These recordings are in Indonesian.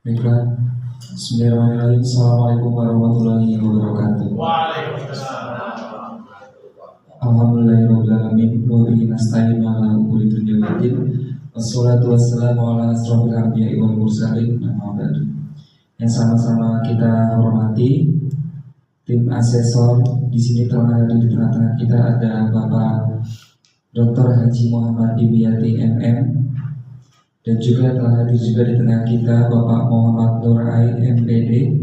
Baiklah, Bismillahirrahmanirrahim. Assalamualaikum warahmatullahi wabarakatuh. Waalaikumsalam. Alhamdulillahirrahmanirrahim. Wa bihi nasta'inu ala umuri dunya waddin. Wassalatu wassalamu ala asrofil anbiya'i wal mursalin. Amma ba'du. Yang sama-sama kita hormati tim asesor. Di sini telah hadir di tengah-tengah kita ada Bapak Dr. Haji Muhammad Dimyati MM, dan juga telah hadir juga di tengah kita Bapak Muhammad Nurai MPD.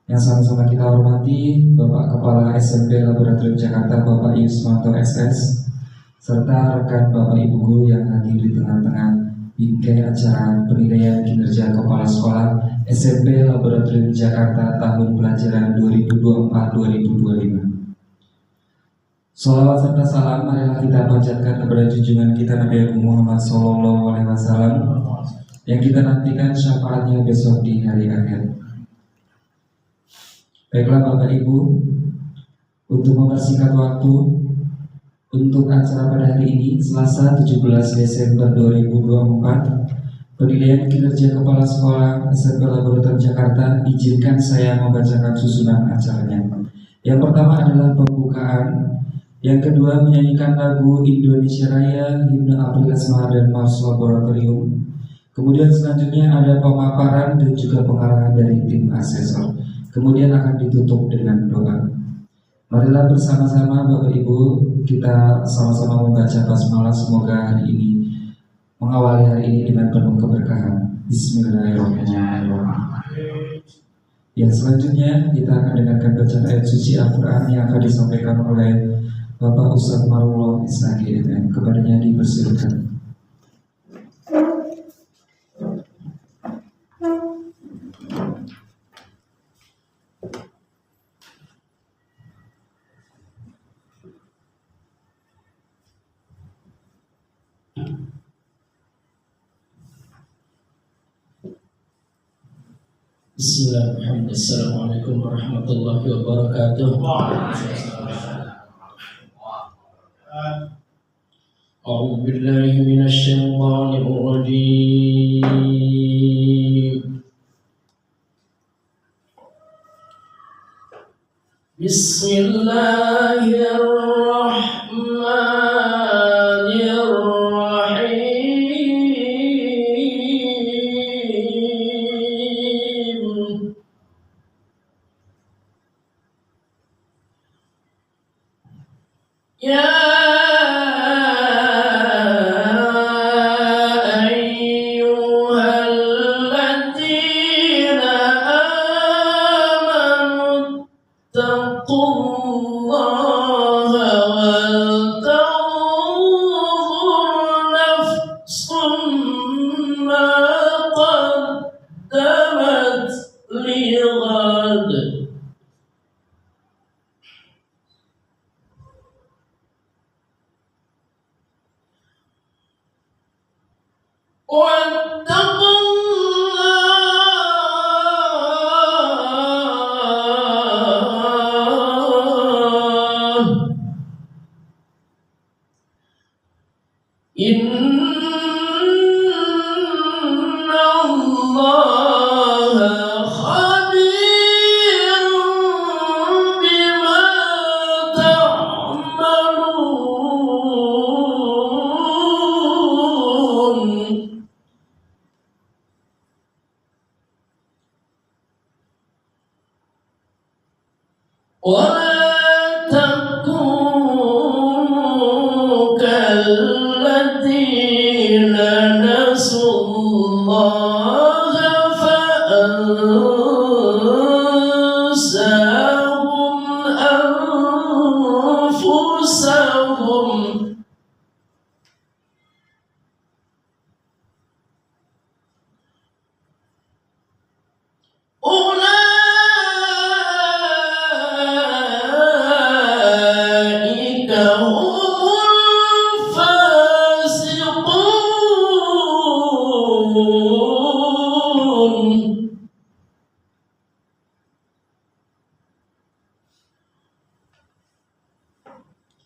Yang sama-sama kita hormati Bapak Kepala SMP Laboratorium Jakarta Bapak Yusmanto SS, serta rekan Bapak Ibu Guru yang hadir di tengah-tengah bingkai acara penilaian kinerja Kepala Sekolah SMP Laboratorium Jakarta tahun pelajaran 2024-2025. Salawat serta salam marilah kita panjatkan kepada junjungan kita Nabi Muhammad SAW yang kita nantikan syafaatnya besok di hari akhir. Baiklah Bapak Ibu, untuk mempersingkat waktu, untuk acara pada hari ini Selasa 17 Desember 2024, penilaian kinerja Kepala Sekolah SMP Laboratorium Jakarta, izinkan saya membacakan susunan acaranya. Yang pertama adalah pembukaan. Yang kedua menyanyikan lagu Indonesia Raya, Himne April Asmara dan Mars Laboratorium. Kemudian selanjutnya ada pemaparan dan juga pengarahan dari tim asesor. Kemudian akan ditutup dengan doa. Marilah bersama-sama Bapak Ibu kita sama-sama membaca basmalah. Semoga hari ini mengawali hari ini dengan penuh keberkahan. Bismillahirrahmanirrahim. Yang selanjutnya kita akan dengarkan bacaan ayat suci Al-Quran yang akan disampaikan oleh Bapak Ustadz Marullah Isnagi MM. Kepadanya dipersilakan. Bismillahirrahmanirrahim. Assalamualaikum warahmatullahi wabarakatuh. A'udzu billahi minasy syaithanir rajim. Bismillahirrahmanirrahim. Ya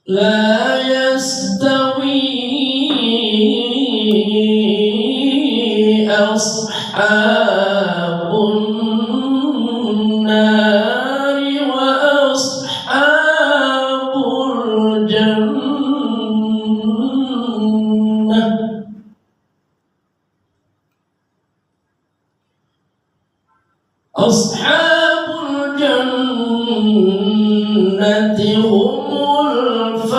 La yastawi ashab النار وأصحاب الجنة أصحاب الجنة هم الفائزون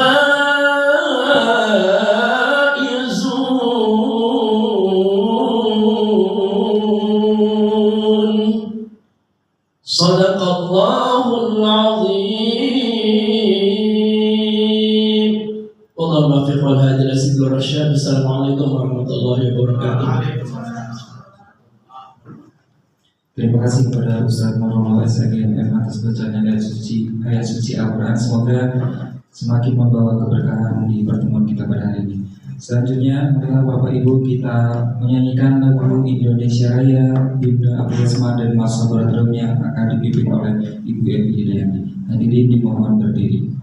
صدق الله العظيم اللهم وفق والهادي إلى سبيل الرشاد. Assalamualaikum warahmatullahi wabarakatuh. Terima kasih kepada Ustaz Marullah SAGMM atas bacaan ayat suci Al-Quran. Semoga semakin membawa keberkahan di pertemuan kita pada hari ini. Selanjutnya, marilah Bapak Ibu kita menyanyikan lagu Indonesia Raya, Himne Abdesma dan Mas Laboratorium yang akan dipimpin oleh Ibu Evi Hidayati. Hadirin dimohon berdiri.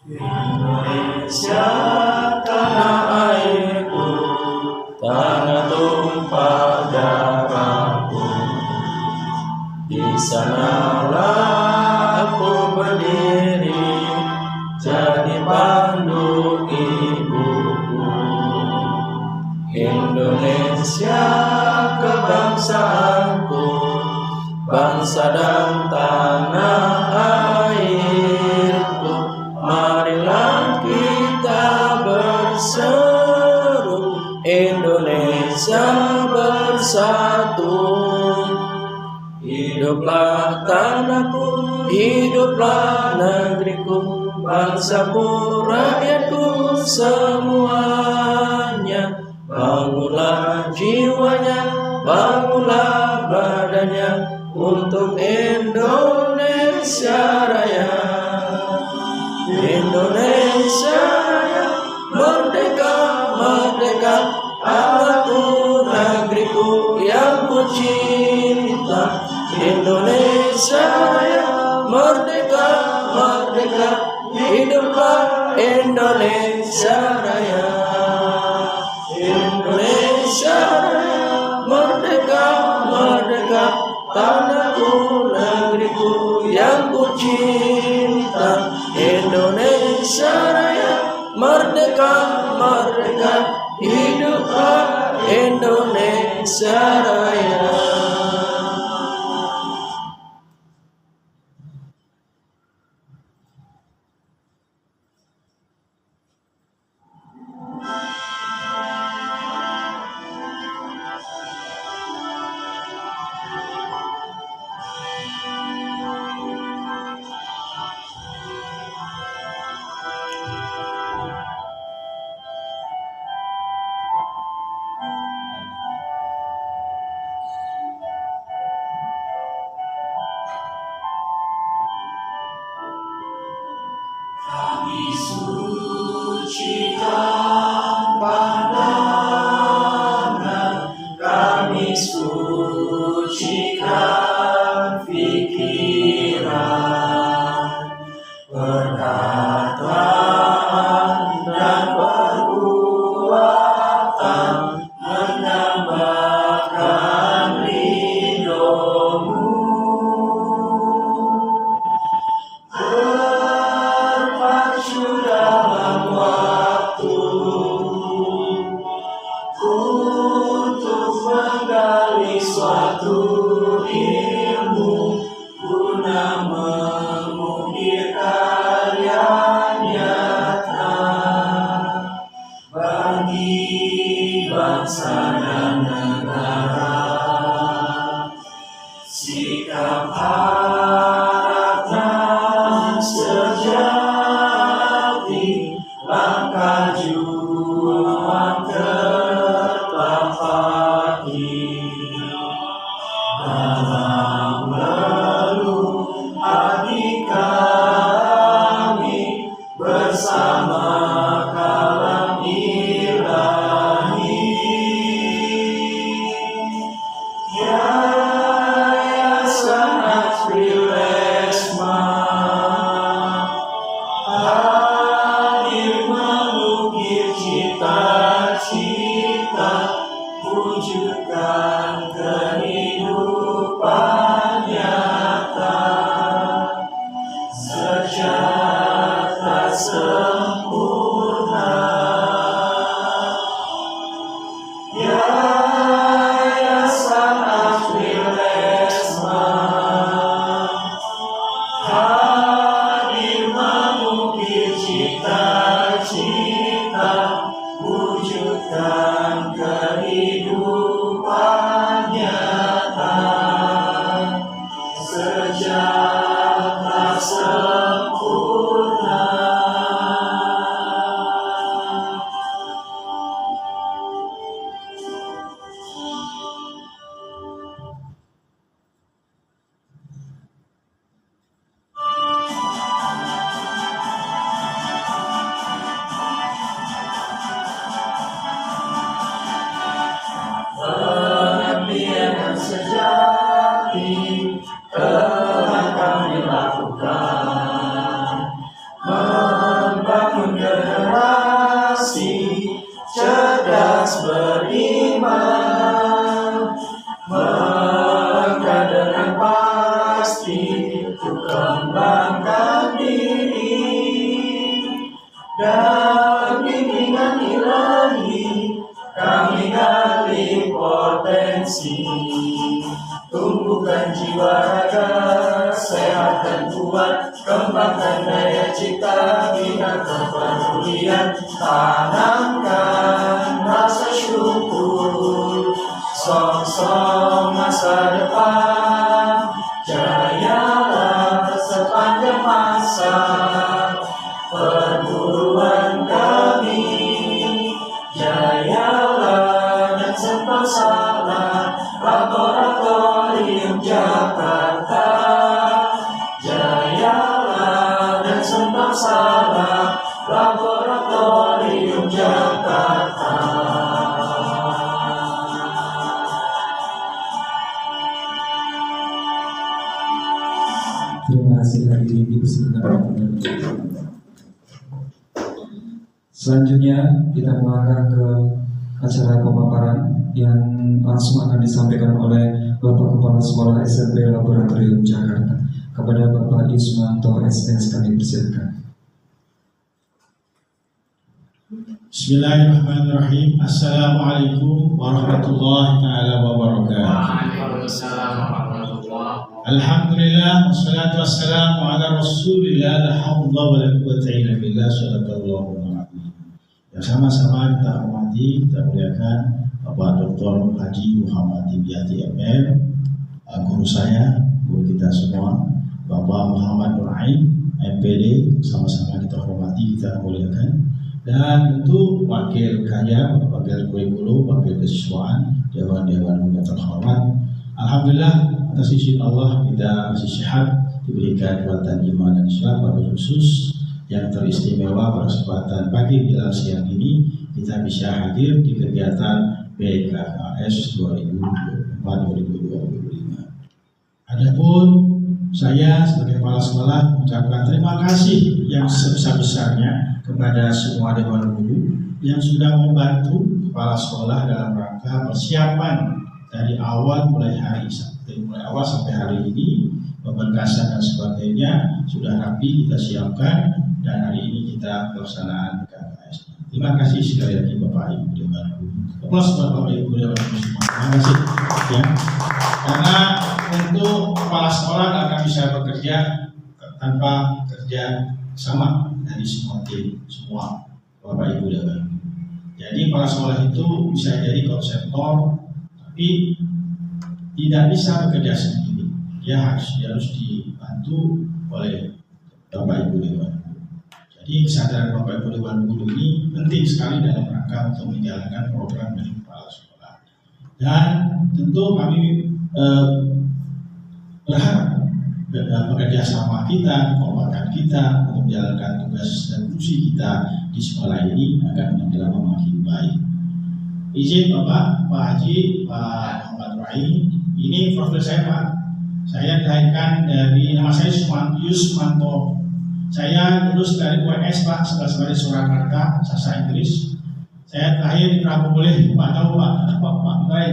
Indonesia tanah airku, tanah tumpah darahku. Di sanalah aku berdiri, jadi pandu ibuku. Indonesia kebangsaanku, bangsa dan tanah airku. Marilah kita berseru, Indonesia bersatu. Hiduplah tanahku, hiduplah negeriku, bangsaku, rakyatku semuanya. Bangunlah jiwanya, bangunlah badannya untuk Indonesia Raya. Indonesia Raya, merdeka, merdeka, anakku, negeriku yang ku cinta. Indonesia Raya, merdeka, merdeka, hiduplah Indonesia Raya. Indonesia Raya, merdeka, merdeka, tanahku, negeriku yang ku cinta. Indonesia Raya, merdeka, merdeka, hiduplah Indonesia Raya. Kami sucikan pandangan, kami sucikan pikiran, perkataan dan perbuatan menambahkan ridho-Mu. Berpacu dalam waktu untuk menggali suatu ilmu guna mengukir karya bersama kalam ilahi. Yayasan April Lesma hadir mengukir cita-cita, wujudkan kehidupan nyata. Sejahtera sempurna. Yayasan April Lesma hadir mengukir cita-cita, wujudkan kehidupan nyata. Sejahtera sempurna. Pengabdian yang sejati telah kami lakukan, membangun generasi cerdas beriman, melangkah dengan pasti untuk kembangkan diri dalam bimbingan ilahi. Kami gali potensi, tumbuhkan jiwa raga sehat dan kuat, kembangkan daya cipta, bina kepedulian, tanamkan rasa syukur, song-song masa depan, jayalah sepanjang masa perguruan kami. Jayalah dan sentosalah Laboratorium Jakarta. Jayalah dan sentosalah Laboratorium Jakarta. Terima kasih hadirin dipersilakan. Selanjutnya kita melangkah ke acara pemaparan yang langsung akan disampaikan oleh Bapak Kepala Sekolah SMP Laboratorium Jakarta. Kepada Bapak Ismanto SS kami persilakan. Bismillahirrahmanirrahim. Assalamualaikum warahmatullahi taala wabarakatuh. Alhamdulillah wassalatu wassalamu ala Rasulillah, la haula wala quwwata illa billah, sadaqallahu alazim. Yang sama-sama kita hormati, kita muliakan Bapak Dr. Haji Muhammad Dibiati MM, guru saya, guru kita semua, Bapak Muhammad Nur Ain MPD, sama-sama kita hormati, kita muliakan. Dan tentu wakil kaya, wakil kurikulum, wakil kesiswaan, dewan-dewan yang terhormat. Alhamdulillah atas izin Allah kita masih sehat, diberikan kekuatan iman dan Islam, pada khusus yang teristimewa pada kesempatan pagi menjelang siang ini kita bisa hadir di kegiatan BKKS 2024-2025. Adapun saya sebagai kepala sekolah mengucapkan terima kasih yang sebesar-besarnya kepada semua dewan guru yang sudah membantu kepala sekolah dalam rangka persiapan dari awal mulai awal sampai hari ini, pemberkasan dan sebagainya sudah rapi kita siapkan dan hari ini kita pelaksanaan BKKS. Terima kasih sekali lagi Bapak Ibu Dewan Guru. Aplaus buat Bapak Ibu Dewan Guru semua. Terima kasih. Ya. Karena tentu kepala sekolah akan bisa bekerja tanpa kerja sama dari semua tim, semua Bapak Ibu Dewan Guru. Jadi kepala sekolah itu bisa jadi konseptor, tapi tidak bisa bekerja sendiri. Dia harus dibantu oleh Bapak Ibu Dewan Guru. Jadi kesadaran Bapak Ibu Dewan Guru ini penting sekali dalam rangka untuk menjalankan program dari kepala sekolah. Dan tentu kami berharap bekerja sama kita, kekuatan kita untuk menjalankan tugas dan fungsi kita di sekolah ini agar makin lama makin baik. Izin Bapak, Pak Haji, Pak Muhammad Rai, ini profil saya Pak. Saya dilahirkan dari, nama saya Yusmanto. Saya lulus dari UNS Pak, sebagai Surakarta, sastra Inggris. Saya lahir di Prabu Mulih, Pak tahu Pak Rai,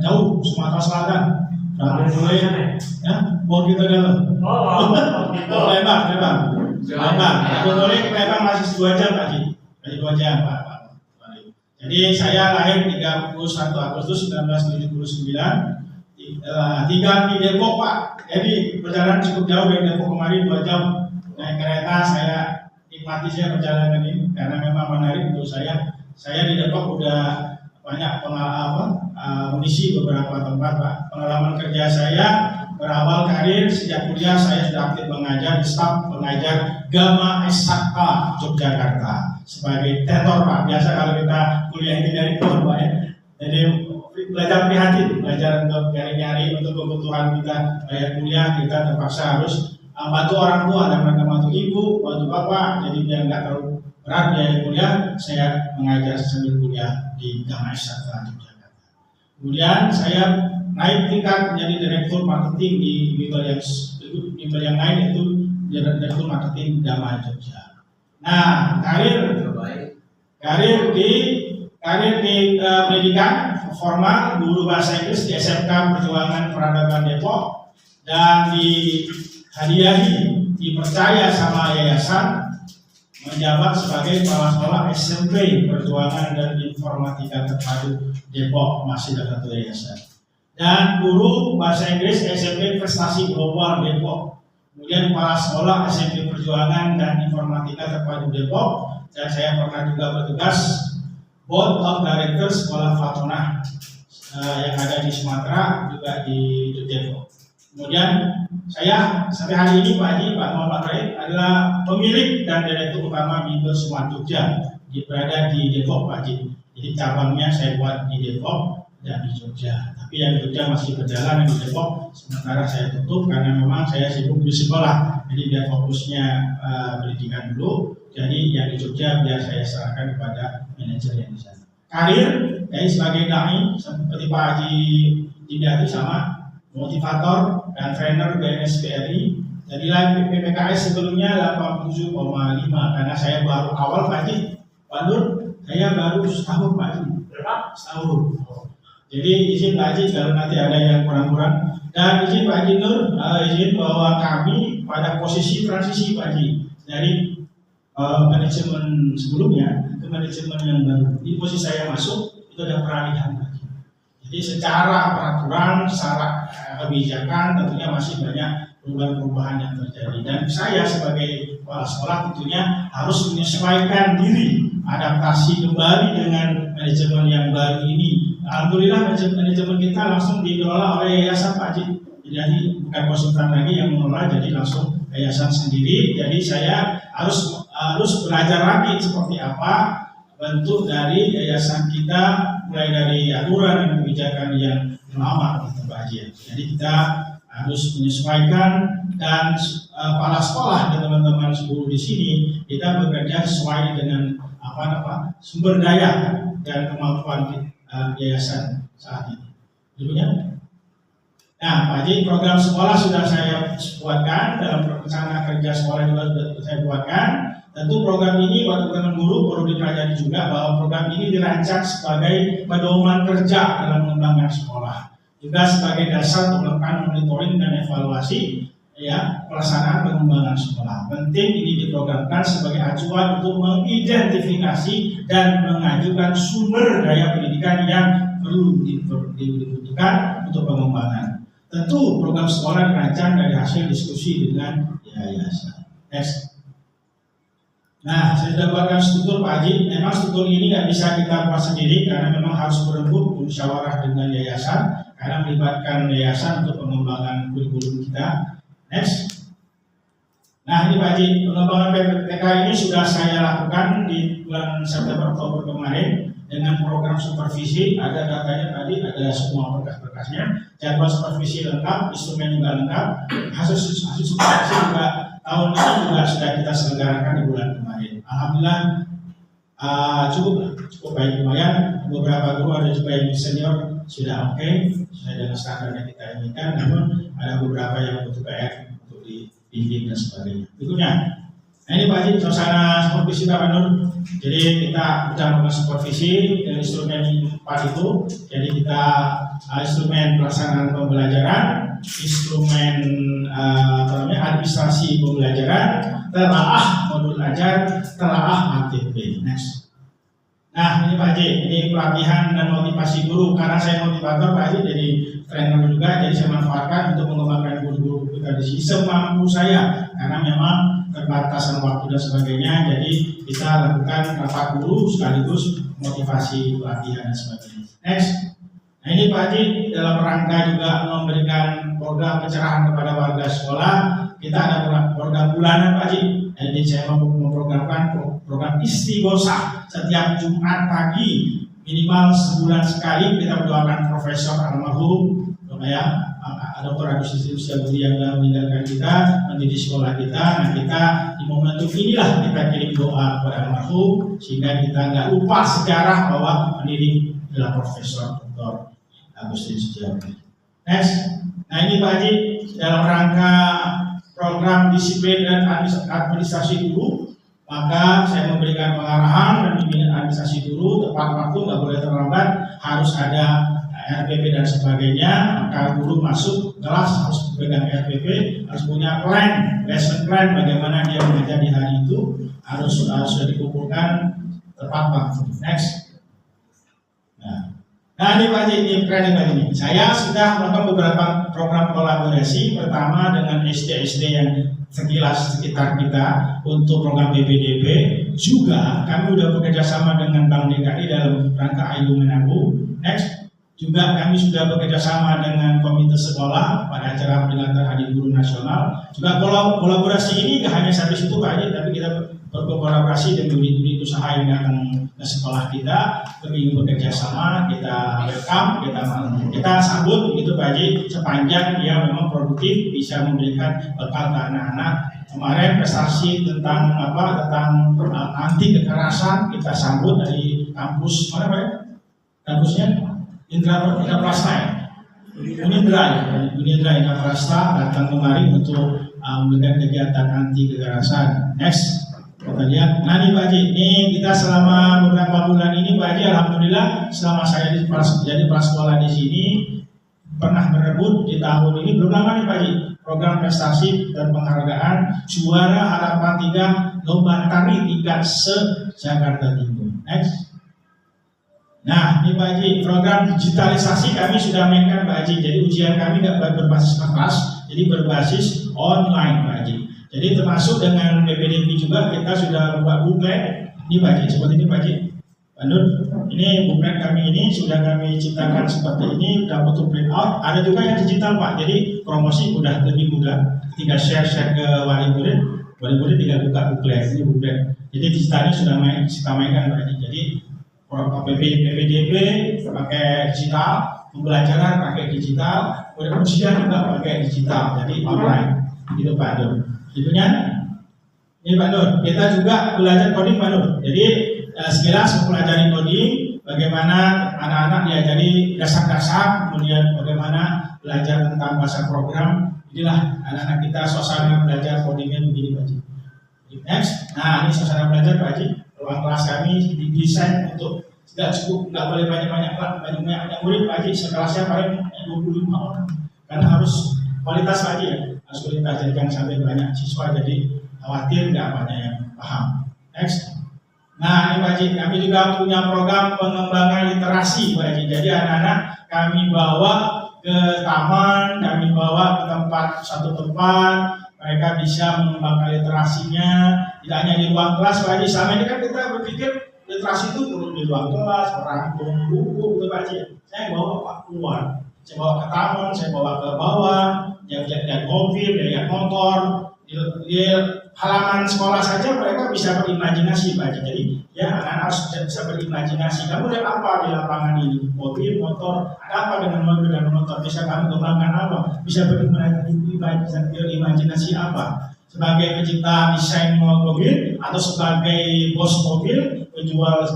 jauh Sumatera Selatan. Prabu Mulih, ya, mau kita dalam. Lembang. Prabu Mulih, Lembang masih 2 jam Pak Haji, masih 2 jam Pak. Jadi saya lahir 31 Agustus 1979. Tinggal di Depok Pak. Jadi perjalanan cukup jauh dari Depok kemarin 2 jam naik kereta. Saya nikmati saya perjalanan ini karena memang menarik untuk saya. Saya di Depok udah banyak mengisi beberapa tempat Pak. Pengalaman kerja saya berawal karir sejak kuliah saya sudah aktif mengajar di staf pengajar Gama Eksakta Yogyakarta sebagai tetor Pak. Biasa kalau kita kuliah ini dari luar Pak ya. Jadi belajar prihatin, belajar untuk nyari-nyari untuk kebutuhan kita bayar kuliah, kita terpaksa harus bantu orang tua dan mereka bantu ibu, bantu bapak. Jadi biar nggak terlalu berat biaya kuliah, saya mengajar sambil kuliah di Gama Eksakta Yogyakarta. Kemudian saya naik tingkat menjadi direktur marketing di level yang lain, yaitu direktur marketing Gama Jogja. Nah, karir di pendidikan formal guru bahasa Inggris di SMK Perjuangan Peradaban Depok, dan dihadiahi dipercaya sama yayasan menjabat sebagai kepala sekolah SMP Perjuangan dan Informatika Terpadu Depok, masih dalam satu yayasan, dan guru bahasa Inggris SMP Prestasi Global Depok, kemudian kepala sekolah SMP Perjuangan dan Informatika Terpadu Depok, dan saya pernah juga bertugas Board of Directors Sekolah Fatona yang ada di Sumatera, juga di Depok. Kemudian saya sampai hari ini Pak Haji, Pak Muhammad Rai adalah pemilik dan direktur utama Bimbel Sumat Jogja, berada di Depok Pak Haji. Jadi cabangnya saya buat di Depok dan di Jogja. Tapi yang di Jogja masih berjalan, yang di Depok sementara saya tutup karena memang saya sibuk di sekolah. Jadi biar fokusnya pendidikan dulu. Jadi yang di Jogja biar saya serahkan kepada manajer yang di sana. Karir, jadi sebagai dai seperti Pak Haji Dibiati sama motivator dan trainer BNSPRI. Jadi PPKS sebelumnya 87,5 karena saya baru awal Pak Haji. Pandur, saya baru setahun Pak Haji. Setahun. Jadi izin Pak Haji kalau nanti ada yang kurang-kurang. Dan izin Pak Haji Nur, izin bahwa kami pada posisi transisi Pak Haji dari manajemen sebelumnya ke manajemen yang baru. Di posisi saya masuk itu ada peralihan Pak Haji. Jadi secara peraturan, secara kebijakan tentunya masih banyak perubahan-perubahan yang terjadi. Dan saya sebagai kepala sekolah tentunya harus menyesuaikan diri, adaptasi kembali dengan manajemen yang baru ini. Alhamdulillah manajemen kita langsung dikelola oleh yayasan Pak Haji. Jadi bukan konsultan lagi yang mengelola, jadi langsung yayasan sendiri. Jadi saya harus belajar lagi seperti apa bentuk dari yayasan kita, mulai dari aturan dan kebijakan yang lama gitu Pak Haji. Jadi kita harus menyesuaikan, dan kepala sekolah dan teman-teman guru di sini kita bekerja sesuai dengan sumber daya dan kemampuan yayasan saat ini. Berikutnya. Nah, Pak Haji, program sekolah sudah saya buatkan, dalam rencana kerja sekolah juga sudah saya buatkan. Tentu program ini buat teman-teman guru perlu dipelajari juga bahwa program ini dirancang sebagai pedoman kerja dalam mengembangkan sekolah, juga sebagai dasar untuk melakukan monitoring dan evaluasi pelaksanaan pengembangan sekolah. Penting ini diprogramkan sebagai acuan untuk mengidentifikasi dan mengajukan sumber daya pendidikan yang perlu dibutuhkan untuk pengembangan. Tentu program sekolah dirancang dari hasil diskusi dengan yayasan. Next. Nah, saya sudah buatkan struktur Pak Haji. Memang struktur ini nggak bisa kita buat sendiri karena memang harus berembuk musyawarah dengan yayasan, karena melibatkan yayasan untuk pengembangan kurikulum kita. Next. Nah ini Pak Haji, pengembangan PPTK ini sudah saya lakukan di bulan September Oktober kemarin dengan program supervisi. Ada datanya tadi, ada semua berkas-berkasnya, jadwal supervisi lengkap, instrumen juga lengkap, hasil supervisi juga tahun ini juga sudah kita selenggarakan di bulan kemarin. Alhamdulillah cukup baik, lumayan. Beberapa guru ada juga yang senior sudah oke, sudah dengan standar yang kita inginkan, namun ada beberapa yang butuh PR untuk dibimbing dan sebagainya. Berikutnya, nah ini Pak Haji, suasana supervisi Pak Nur. Jadi kita sudah melakukan supervisi dengan instrumen 4 itu. Jadi kita instrumen pelaksanaan pembelajaran, instrumen administrasi pembelajaran, telaah modul ajar, telaah ATP. Next. Nah ini Pak Haji, ini pelatihan dan motivasi guru. Karena saya motivator Pak Haji, jadi trainer juga, jadi saya manfaatkan untuk mengembangkan guru-guru kita di sini semampu saya. Karena memang keterbatasan waktu dan sebagainya, jadi kita lakukan rapat guru sekaligus motivasi pelatihan dan sebagainya. Next. Nah ini Pak Haji, dalam rangka juga memberikan program pencerahan kepada warga sekolah, kita ada program bulanan Pak Haji. Jadi saya memprogramkan program istighosah setiap Jumat pagi, minimal sebulan sekali kita mendoakan Profesor almarhum Dr. Agus Setiawan yang telah meninggalkan kita, mendidik sekolah kita. Nah kita di momentum inilah kita kirim doa kepada almarhum sehingga kita nggak lupa sejarah bahwa mendidik adalah Profesor Dr. Agus Setiawan. Next. Nah ini Pak Haji, dalam rangka program disiplin dan administrasi guru, maka saya memberikan pengarahan dan bimbingan administrasi guru tepat waktu, nggak boleh terlambat, harus ada RPP dan sebagainya. Maka guru masuk kelas harus pegang RPP, harus punya plan, lesson plan, bagaimana dia mengajar di hari itu, harus sudah dikumpulkan tepat waktu. Next. Nah ini Pak Haji, ini keren Pak Haji. Saya sudah melakukan beberapa program kolaborasi, pertama dengan SD-SD yang sekilas sekitar kita untuk program BPDB. Juga kami sudah bekerja sama dengan Bank DKI dalam rangka Ayu Menabung. Next. Juga kami sudah bekerja sama dengan komite sekolah pada acara peringatan Hari Guru Nasional. Juga kolaborasi ini tidak hanya sampai situ Pak Haji, tapi kita berkolaborasi dengan unit-unit usaha yang datang ke sekolah kita, ingin bekerja sama, kita welcome, kita sambut begitu Pak Haji, sepanjang dia memang produktif, bisa memberikan bekal ke anak-anak. Kemarin prestasi tentang anti kekerasan kita sambut dari kampus mana Pak ya? Kampusnya Indra Prasta, Unindra Indra Prasta datang kemari untuk memberikan kegiatan anti kekerasan. Next, kita lihat. Nah ini Pak Haji, ini kita selama beberapa bulan ini Pak Haji, alhamdulillah selama saya jadi prasekolah di sini pernah berebut di tahun ini belum lama nih Pak Haji, program prestasi dan penghargaan juara harapan 3 lomba tari tingkat se-Jakarta Timur. Next. Nah, ini Pak Haji, program digitalisasi kami sudah mainkan Pak Haji. Jadi ujian kami tidak berbasis kertas, jadi berbasis online Pak Haji. Jadi termasuk dengan BPDB juga kita sudah membuat buklet. Ini Pak Haji, seperti ini Pak Haji. Lanjut, ini buklet kami ini sudah kami ciptakan seperti ini, dapat untuk print out. Ada juga yang digital Pak, jadi promosi udah lebih mudah. Tinggal share ke wali murid tinggal buka buklet, ini buklet. Jadi digitalnya sudah kita mainkan Pak Haji. Jadi PPDB pakai digital, pembelajaran pakai digital, ujian juga pakai digital, jadi online. Itu Pak Nur. Itunya, ini Pak Nur. Kita juga belajar coding Pak Nur. Jadi sekilas mempelajari coding, bagaimana anak-anak diajari dasar-dasar, kemudian bagaimana belajar tentang bahasa program. Inilah anak-anak kita suasana belajar codingnya begini Pak Haji. Next, nah ini suasana belajar Pak Haji. Ruang kelas kami didesain untuk tidak cukup, nggak boleh banyak murid Pak Haji, sekelasnya paling 25 orang karena harus kualitas Pak Haji ya, harus kualitas, jadi jangan sampai banyak siswa jadi khawatir nggak banyak yang paham. Next. Nah ini Pak Haji, kami juga punya program pengembangan literasi Pak Haji, jadi anak-anak kami bawa ke taman, kami bawa ke satu tempat, mereka bisa mengembangkan literasinya, tidak hanya di ruang kelas Pak Haji. Selama ini kan kita berpikir literasi itu perlu di ruang kelas, merangkum buku gitu Pak Haji. Saya bawa Pak keluar, saya bawa ke taman, saya bawa ke bawah, lihat mobil, lihat motor, di halaman sekolah saja mereka bisa berimajinasi Pak Haji. Jadi ya anak-anak harus bisa berimajinasi. Kamu lihat apa di lapangan ini? Mobil, motor, ada apa dengan mobil dan motor? Bisa kamu kembangkan apa? Bisa berimajinasi apa? Sebagai pencipta desain mobil atau sebagai bos mobil menjual,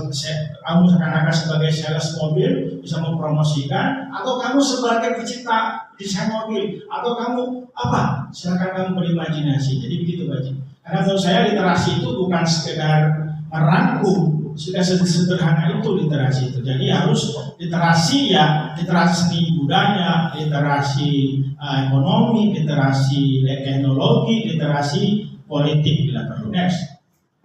kamu seakan-akan sebagai sales mobil bisa mempromosikan, atau kamu sebagai pencipta desain mobil, atau kamu apa? Silakan kamu berimajinasi. Jadi begitu Pak Haji. Karena menurut saya literasi itu bukan sekedar merangkum, sudah sederhana itu literasi itu. Jadi harus literasi ya, literasi seni budaya, literasi ekonomi, literasi teknologi, literasi politik bila perlu. Next.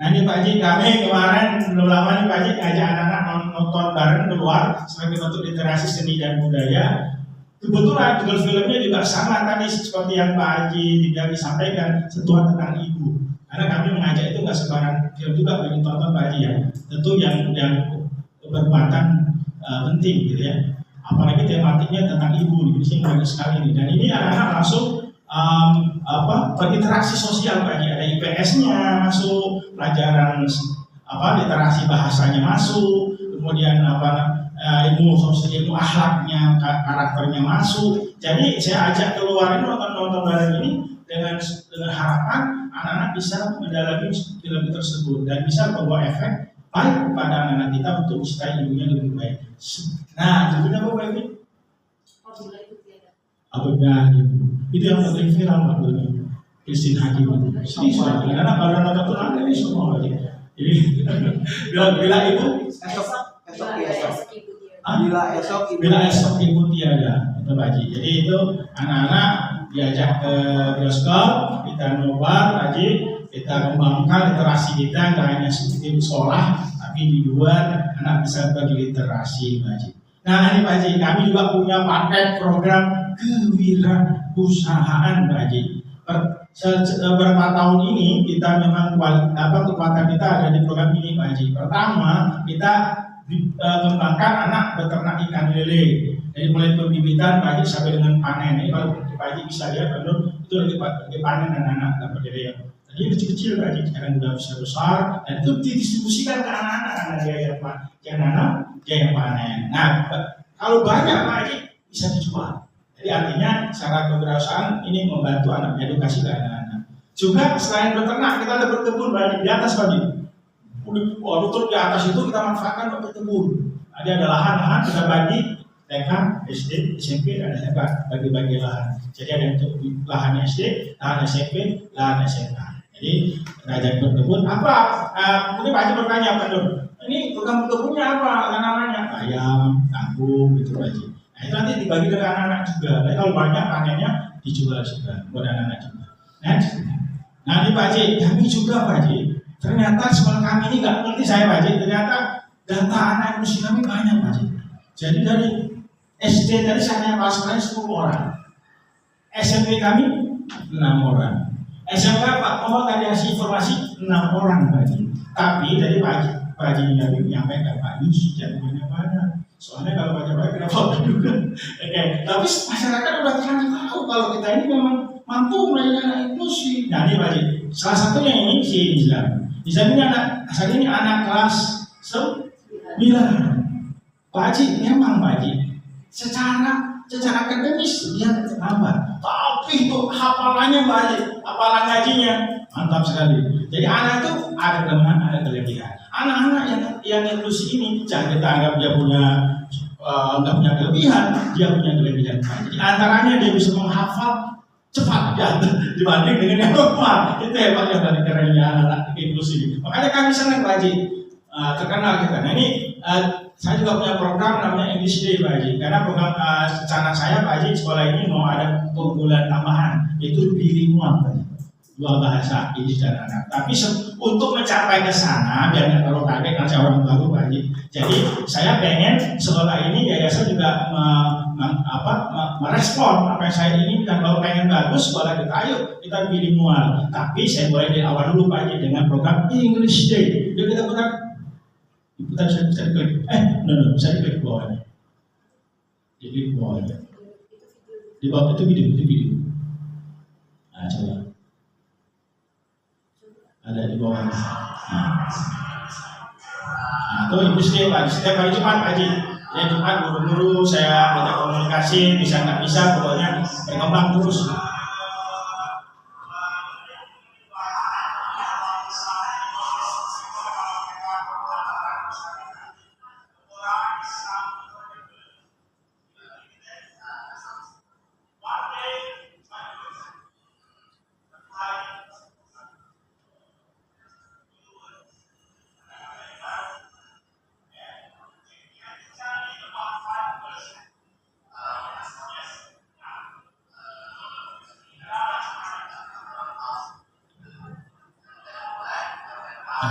Nah ini Pak Haji, kami kemarin belum lama nih Pak Haji ngajak anak-anak nonton bareng keluar sebagai bentuk literasi seni dan budaya. Kebetulan judul filmnya juga sama tadi seperti yang Pak Haji tidak disampaikan, sentuhan tentang ibu. Karena kami mengajak itu nggak sembarang film juga bagi tonton Pak Haji ya. Tentu yang bermuatan penting gitu ya. Apalagi tematiknya tentang ibu, ini sih banyak sekali nih. Dan ini anak-anak langsung berinteraksi sosial Pak Haji. Ada IPS-nya masuk, pelajaran literasi bahasanya masuk, kemudian ilmu sosial, ilmu akhlaknya, karakternya masuk. Jadi saya ajak keluar ini nonton bareng ini dengan harapan anak-anak bisa mendalami film tersebut dan bisa membawa efek baik kepada anak-anak kita untuk mencintai ibunya lebih baik. Nah, judulnya apa Pak ini? Apabila itu yang penting viral Pak Doni, Christine Hakim. Ini sudah anak baru nonton tuh ada ini semua Pak. Jadi bila ibu bila esok ibu tiada itu Pak Haji. Jadi itu anak-anak diajak ke bioskop, kita nobar Pak Haji, kita kembangkan literasi kita, nggak hanya seperti sekolah, tapi di luar anak bisa berliterasi Pak Haji. Nah ini Pak Haji, kami juga punya paket program kewirausahaan Pak Haji. Beberapa tahun ini kita memang kekuatan kita ada di program ini Pak Haji. Pertama kita kembangkan anak beternak ikan lele. Jadi mulai pembibitan Pak Haji sampai dengan panen. Ini kalau Pak Haji bisa lihat itu lagi panen anak-anak dapat lele. Tadi kecil-kecil Pak Haji, sekarang sudah besar-besar dan itu didistribusikan ke anak-anak. Dia yang nanam, dia yang panen. Nah kalau banyak Pak Haji bisa dijual. Jadi artinya secara kewirausahaan ini membantu anak, edukasi ke anak-anak. Juga selain beternak kita ada berkebun Pak Haji di atas Pak Haji. Rumput di atas itu kita manfaatkan untuk berkebun. Ada lahan-lahan kita bagi TK, SD, SMP, dan SMA bagi-bagi lahan. Jadi ada untuk lahan SD, lahan SMP, lahan SMA. Jadi kita berkebun. Apa? Mungkin Pak Haji bertanya Pak Nur, ini program berkebunnya apa? Namanya ayam, kangkung, gitu Pak Haji. Nah itu nanti dibagi ke anak-anak juga. Tapi kalau banyak panennya dijual juga buat anak-anak juga. Next. Nah ini Pak Haji, kami juga Pak Haji. Ternyata sekolah kami ini nggak ngerti saya Pak Haji, ternyata data anak inklusi kami banyak Pak Haji. Jadi dari SD tadi saya kelas sekolahnya 10 orang, SMP kami 6 orang, SMK Pak Muhammad tadi kasih informasi 6 orang Pak Haji. Tapi dari Pak Haji yang menyampaikan Pak Yus jangan banyak-banyak. Soalnya kalau banyak-banyak kenapa juga. Tapi masyarakat udah tahu kalau kita ini memang mampu melayani anak inklusi. Nah ini Pak Haji, salah satunya ini si Islam. Islam ini saat ini anak kelas 9. Pak Haji memang Pak Haji secara akademis dia terlambat, tapi itu hafalannya Pak Haji, hafalan ngajinya mantap sekali. Jadi anak itu ada kelemahan, ada kelebihan. Anak-anak yang inklusi ini jangan kita anggap dia nggak punya kelebihan, dia punya kelebihan. Jadi antaranya dia bisa menghafal cepat ya dibanding dengan yang normal. Itu hebatnya dari kerennya anak-anak inklusi. Makanya kami senang Pak Haji, terkenal kita. Nah ini saya juga punya program namanya English Day Pak Haji. Karena program rencana saya Pak Haji sekolah ini mau ada keunggulan tambahan, yaitu bilingual Pak Haji. 2 bahasa Inggris dan anak. Tapi untuk mencapai ke sana biar nggak terlalu kaget kan saya orang baru Pak Haji. Jadi saya pengen sekolah ini yayasan juga merespon apa yang saya inginkan. Kalau pengen bagus sekolah kita, ayo kita bilingual. Tapi saya mulai dari awal dulu Pak Haji dengan program English Day. Jadi kita putar bisa diklik. Bisa diklik bawahnya. Jadi bawahnya. Di bawah itu video. Nah coba. ada di bawah. Nah, itu Ibu Sri Pak, setiap hari Jumat Pak Haji. Ya Jumat guru-guru saya minta komunikasi, bisa nggak bisa, pokoknya berkembang terus.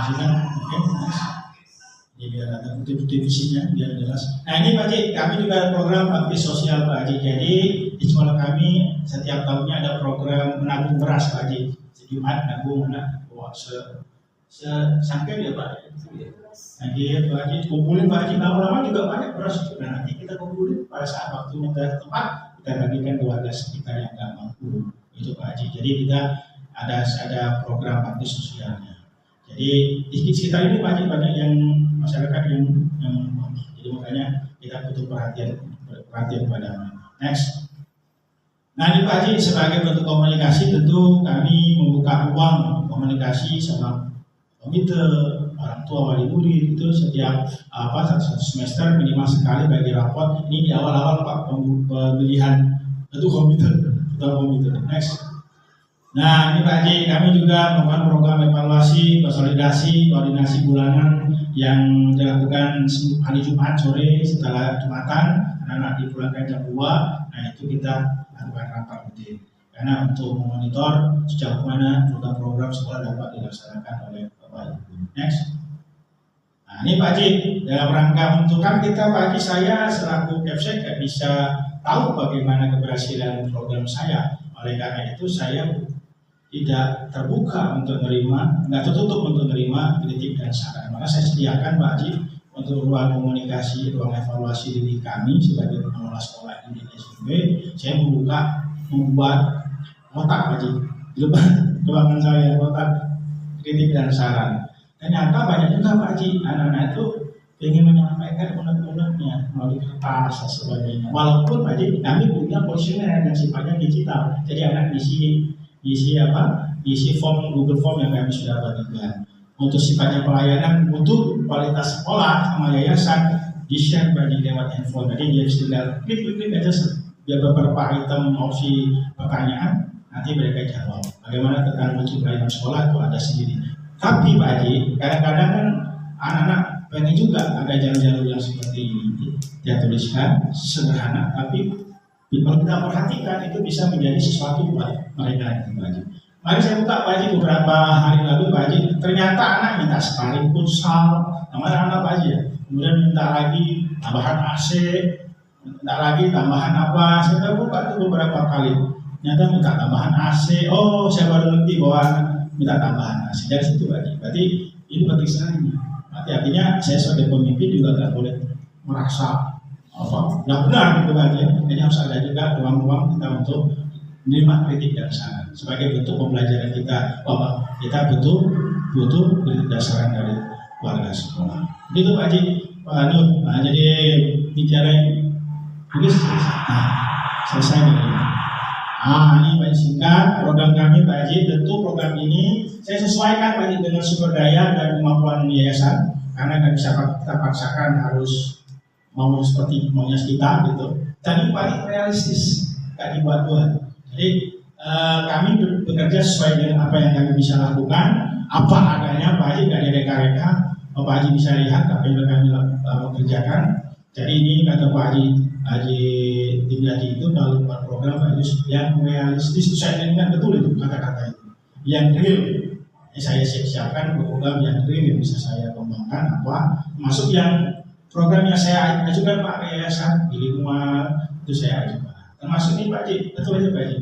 Sudah, oke, next. Jadi biar ada bukti-bukti fisiknya biar jelas. Nah ini Pak Haji, kami juga ada program bakti sosial Pak Haji. Jadi di sekolah kami setiap tahunnya ada program menabung beras Pak Haji. Jumat nabung sampai ya Pak. Nanti Pak Haji kumpulin Pak Haji, lama-lama juga banyak beras. Nah nanti kita kumpulin pada saat waktunya tepat kita bagikan keluarga sekitar yang nggak mampu itu Pak Haji. Jadi kita ada program bakti sosialnya. Jadi di sekitar ini banyak yang masyarakat yang jadi makanya kita butuh perhatian pada. Next. Nah ini Pak Haji sebagai bentuk komunikasi tentu kami membuka ruang komunikasi sama komite orang tua wali murid itu setiap satu semester minimal sekali bagi raport. Ini di awal-awal Pak pemilihan itu komite. Next. Nah ini Pak Haji, kami juga melakukan program evaluasi, konsolidasi, koordinasi bulanan yang dilakukan hari Jumat sore setelah Jumatan, anak-anak dipulangkan jam 2. Nah itu kita lakukan rapat rutin karena untuk memonitor sejauh mana program sekolah dapat dilaksanakan oleh Bapak Ibu. Next. Nah ini Pak Haji, dalam rangka untuk kan kita Pak Haji, saya selaku Kepsek tidak bisa tahu bagaimana keberhasilan program saya. Oleh karena itu saya tidak terbuka untuk menerima, nggak tertutup untuk menerima kritik dan saran. Maka saya sediakan Pak Haji untuk ruang komunikasi, ruang evaluasi diri kami sebagai pengelola sekolah di SMP. Saya membuat kotak Pak Haji, ruangan saya kotak kritik dan saran. Ternyata banyak juga Pak Haji, anak-anak itu ingin menyampaikan unek-uneknya melalui kertas dan sebagainya. Walaupun Pak Haji kami punya kuesioner yang sifatnya digital, jadi anak isi form Google Form yang kami sudah bagikan. Untuk sifatnya pelayanan untuk kualitas sekolah sama yayasan di-share bagi lewat handphone. Jadi dia bisa klik aja biar beberapa item opsi pertanyaan nanti mereka jawab. Bagaimana tentang mutu pelayanan sekolah itu ada sendiri. Tapi Pak Haji, kadang-kadang kan anak-anak pengen juga ada jalur-jalur yang seperti ini dia tuliskan sederhana, tapi kalau kita perhatikan itu bisa menjadi sesuatu buat mereka itu Pak Haji. Mari saya buka Pak Haji beberapa hari lalu Pak Haji, ternyata anak minta sparring futsal, anak-anak Pak Haji ya. Kemudian minta lagi tambahan AC, minta lagi tambahan apa? Saya buka itu beberapa kali. Ternyata minta tambahan AC. Oh, saya baru ngerti bahwa anak minta tambahan AC. Dari situ Pak Haji. Berarti ini penting sekali. Berarti artinya saya sebagai pemimpin juga nggak boleh merasa nggak benar gitu Pak Haji. Jadi harus ada juga ruang-ruang kita untuk menerima kritik dan saran sebagai bentuk pembelajaran kita bahwa kita butuh berdasarkan dari warga sekolah. Begitu Pak Haji, Pak Nur. Nah, jadi bicara tulis. Nah, selesai nih. Ini Pak singkat program kami Pak Haji. Tentu program ini saya sesuaikan Pak Haji dengan sumber daya dan kemampuan yayasan karena nggak bisa kita paksakan harus mau seperti maunya kita gitu. Tapi paling realistis, nggak dibuat-buat. Jadi kami bekerja sesuai dengan apa yang kami bisa lakukan, apa adanya Pak Haji, nggak direka-reka. Pak Haji bisa lihat apa yang kami kerjakan. Jadi ini kata Pak Haji Tim Haji itu kalau buat program Pak Haji yang realistis, saya ingat betul itu kata-kata itu. Yang real, saya siapkan program yang real yang bisa saya kembangkan apa. Masuk yang program yang saya ajukan Pak Yayasan di lingkungan itu saya ajukan. Termasuk ini Pak Haji, betul aja Pak Haji.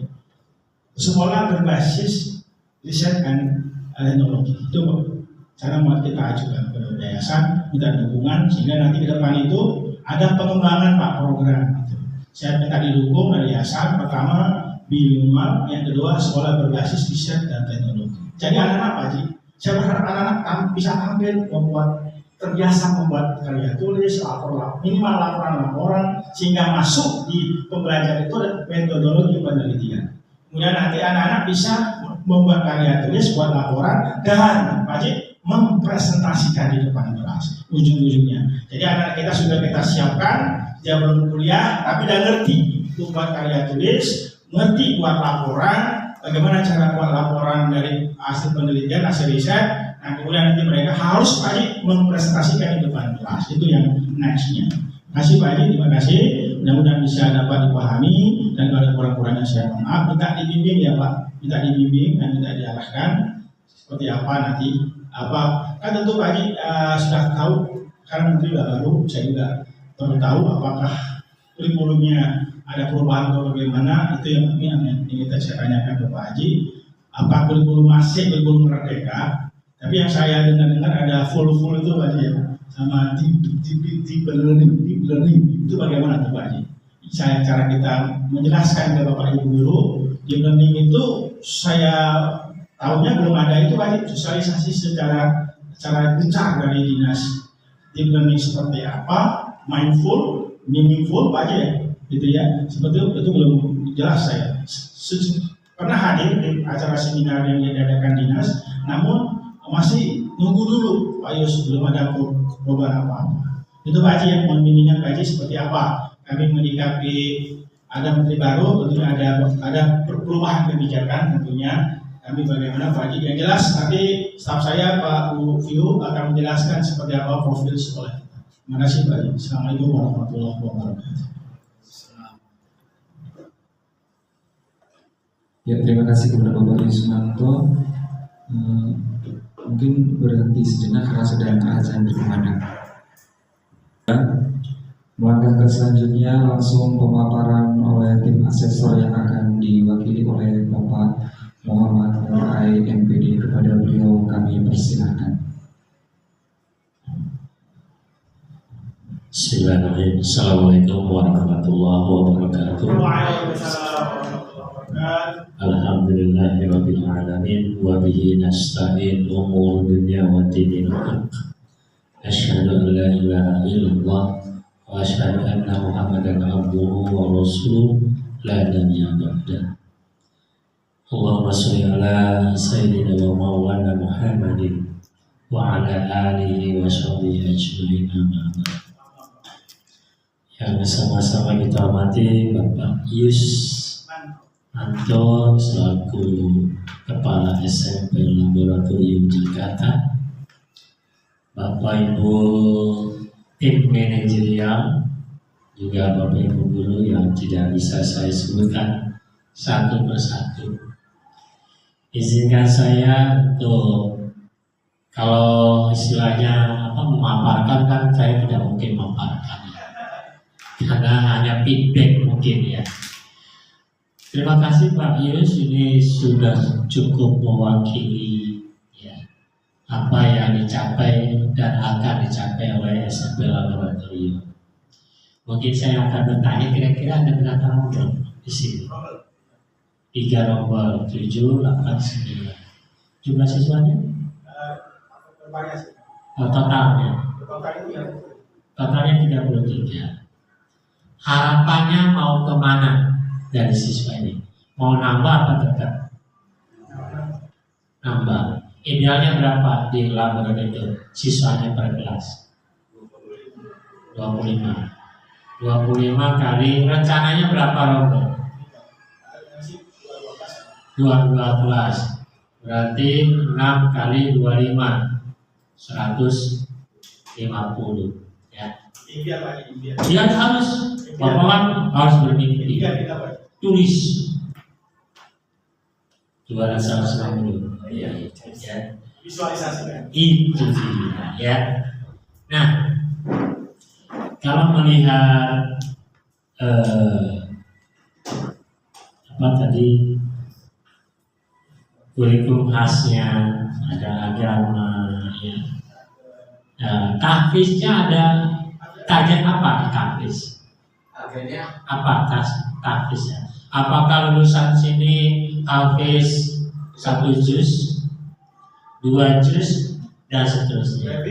Sekolah berbasis riset dan teknologi. Itu cara mau kita ajukan ke yayasan, minta dukungan sehingga nanti ke depan itu ada pengembangan Pak program itu. Saya minta didukung dari yayasan pertama bilingual, yang kedua sekolah berbasis riset dan teknologi. Jadi anak-anak Pak Haji Saya berharap anak-anak bisa ambil terbiasa membuat karya tulis, minimal laporan-laporan, sehingga masuk di pembelajaran itu metodologi penelitian. Kemudian nanti anak-anak bisa membuat karya tulis, buat laporan, dan wajib mempresentasikan di depan kelas ujung-ujungnya. Jadi anak kita sudah kita siapkan, dia belum kuliah tapi udah ngerti buat karya tulis, ngerti buat laporan, bagaimana cara buat laporan dari hasil penelitian, hasil riset. Nah kemudian nanti mereka harus wajib mempresentasikan di depan kelas. Itu yang nextnya. Terima kasih Pak Haji, terima kasih. Mudah-mudahan bisa dapat dipahami, dan kalau kurang-kurangnya saya mohon maaf. Minta dibimbing ya Pak, minta dibimbing dan minta diarahkan seperti apa nanti. Kan tentu Pak Haji sudah tahu, karena menteri baru, saya juga perlu tahu apakah kurikulumnya ada perubahan atau bagaimana. Itu yang ingin saya tanyakan ke Pak Haji. Apa kurikulum masih kurikulum merdeka? Tapi yang saya dengar ada full itu Pak Haji ya, sama deep learning itu bagaimana tuh Pak Haji? Cara kita menjelaskan ke Bapak Ibu dulu, deep learning itu saya tahunya belum ada itu Pak Haji, sosialisasi secara gencar dari dinas. Deep learning seperti apa, mindful, meaningful Pak Haji ya, gitu ya. Seperti itu belum jelas saya. Pernah hadir di acara seminar yang diadakan dinas, namun masih nunggu dulu Pak Yus, belum ada perubahan apa-apa. Itu Pak Haji yang mohon bimbingan Pak Haji seperti apa kami menyikapi ada menteri baru, tentunya ada perubahan kebijakan tentunya. Kami bagaimana Pak Haji, yang jelas nanti staf saya Pak Bu Fiu akan menjelaskan seperti apa profil sekolah. Terima kasih Pak Haji. Assalamualaikum warahmatullahi wabarakatuh. Ya, terima kasih kepada Bapak Yusmanto. Mungkin berhenti sejenak karena sedang azan berkumandang. Melangkah ke selanjutnya, langsung pemaparan oleh tim asesor yang akan diwakili oleh Bapak Muhammad Murai MPD. Kepada beliau kami persilakan. Bismillahirrahmanirrahim. Assalamualaikum warahmatullahi wabarakatuh. Alhamdulillahirabbil alamin wa bihi nasta'in umur dunya wa dinil haq. Asyhadu an la ilaha illallah wa asyhadu anna Muhammadan abduhu wa rasuluh la nabiyya ba'da. Allahumma shalli ala sayyidina wa maulana Muhammadin wa ala alihi wa sahbihi ajma'in. Yang sama-sama kita hormati Bapak Yus Manto selaku Kepala SMP Laboratorium Jakarta, Bapak Ibu tim manajerial, juga Bapak Ibu guru yang tidak bisa saya sebutkan satu persatu. Izinkan saya untuk, kalau istilahnya memaparkan, kan saya tidak mungkin memaparkan karena hanya feedback mungkin ya. Terima kasih Pak Yus, ini sudah cukup mewakili ya, apa yang dicapai dan akan dicapai oleh SMP Laboratorium. Mungkin saya akan bertanya, kira-kira ada berapa nomor di sini? 3 nomor, 7, 8, 9. Jumlah siswanya? Totalnya? Totalnya 33. Harapannya mau kemana dari siswa ini? Mau nambah apa tetap? Nambah. Idealnya berapa di laboratorium siswanya per kelas? 25. 25 kali, rencananya berapa rombongan? 12. Berarti 6 kali 25 150 ya. Dia harus, Bapak harus bermimpi. Tulis 250 ya. Visualisasikan. Itu dia ya. Nah, kalau melihat apa tadi kurikulum khasnya, ada agama ya. Tahfiznya ada target apa di tahfiz? Targetnya apa tahfiznya? Apakah lulusan sini tahfiz 1 juz 2 juz dan seterusnya.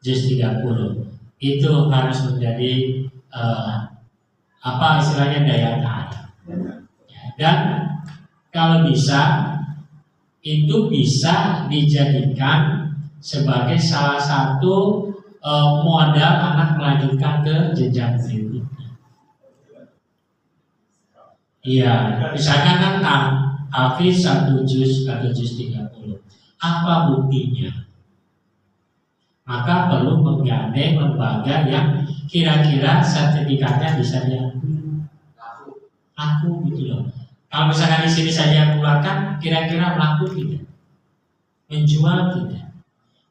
Juz 30 itu harus menjadi apa istilahnya daya tarik. Ya, dan kalau bisa itu bisa dijadikan sebagai salah satu modal anak melanjutkan ke jenjang berikutnya. Iya, misalkan kan Hafiz 1 juz atau juz 30. Apa buktinya? Maka perlu menggandeng lembaga yang kira-kira sertifikatnya bisa diakui. Laku gitu loh. Kalau misalkan di sini saya keluarkan, kira-kira laku tidak? Menjual tidak?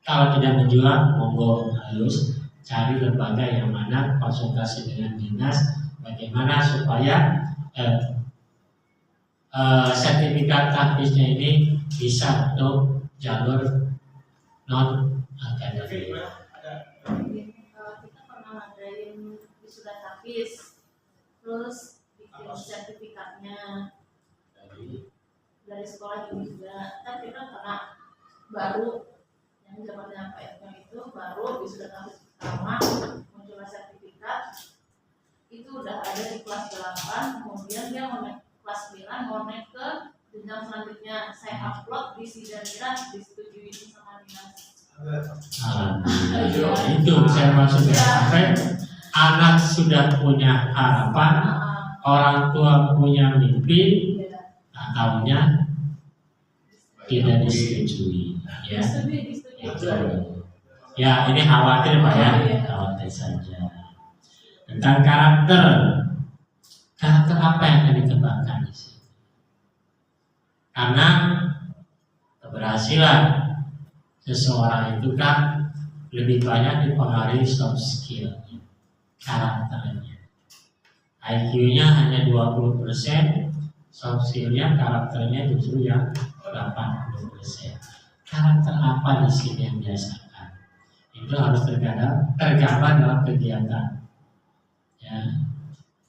Kalau tidak menjual, monggo harus cari lembaga yang mana konsultasi dengan dinas bagaimana supaya sertifikat tahfiznya ini bisa untuk jalur non akademik. Kita pernah ngadain wisuda tahfiz, terus bikin sertifikatnya dari sekolah juga. Kan kita karena baru yang zamannya Pak Irfan itu baru wisuda tahfiz pertama muncul sertifikat itu udah ada di kelas 8, kemudian dia mau naik kelas 9 mau naik ke jenjang selanjutnya. Saya upload di Sidaniran disetujui sama dinas. Itu saya maksudnya sampai anak sudah punya harapan, orang tua punya mimpi, tahunya tidak disetujui. Ya, ya ini khawatir Pak ya, khawatir saja. Tentang karakter apa yang akan dikembangkan di sini? Karena keberhasilan seseorang itu kan lebih banyak dipengaruhi soft skill, karakternya. IQ-nya hanya 20%, soft skill-nya, karakternya justru yang 80%. Karakter apa di sini yang biasakan? Itu harus tergambar dalam kegiatan. Ya.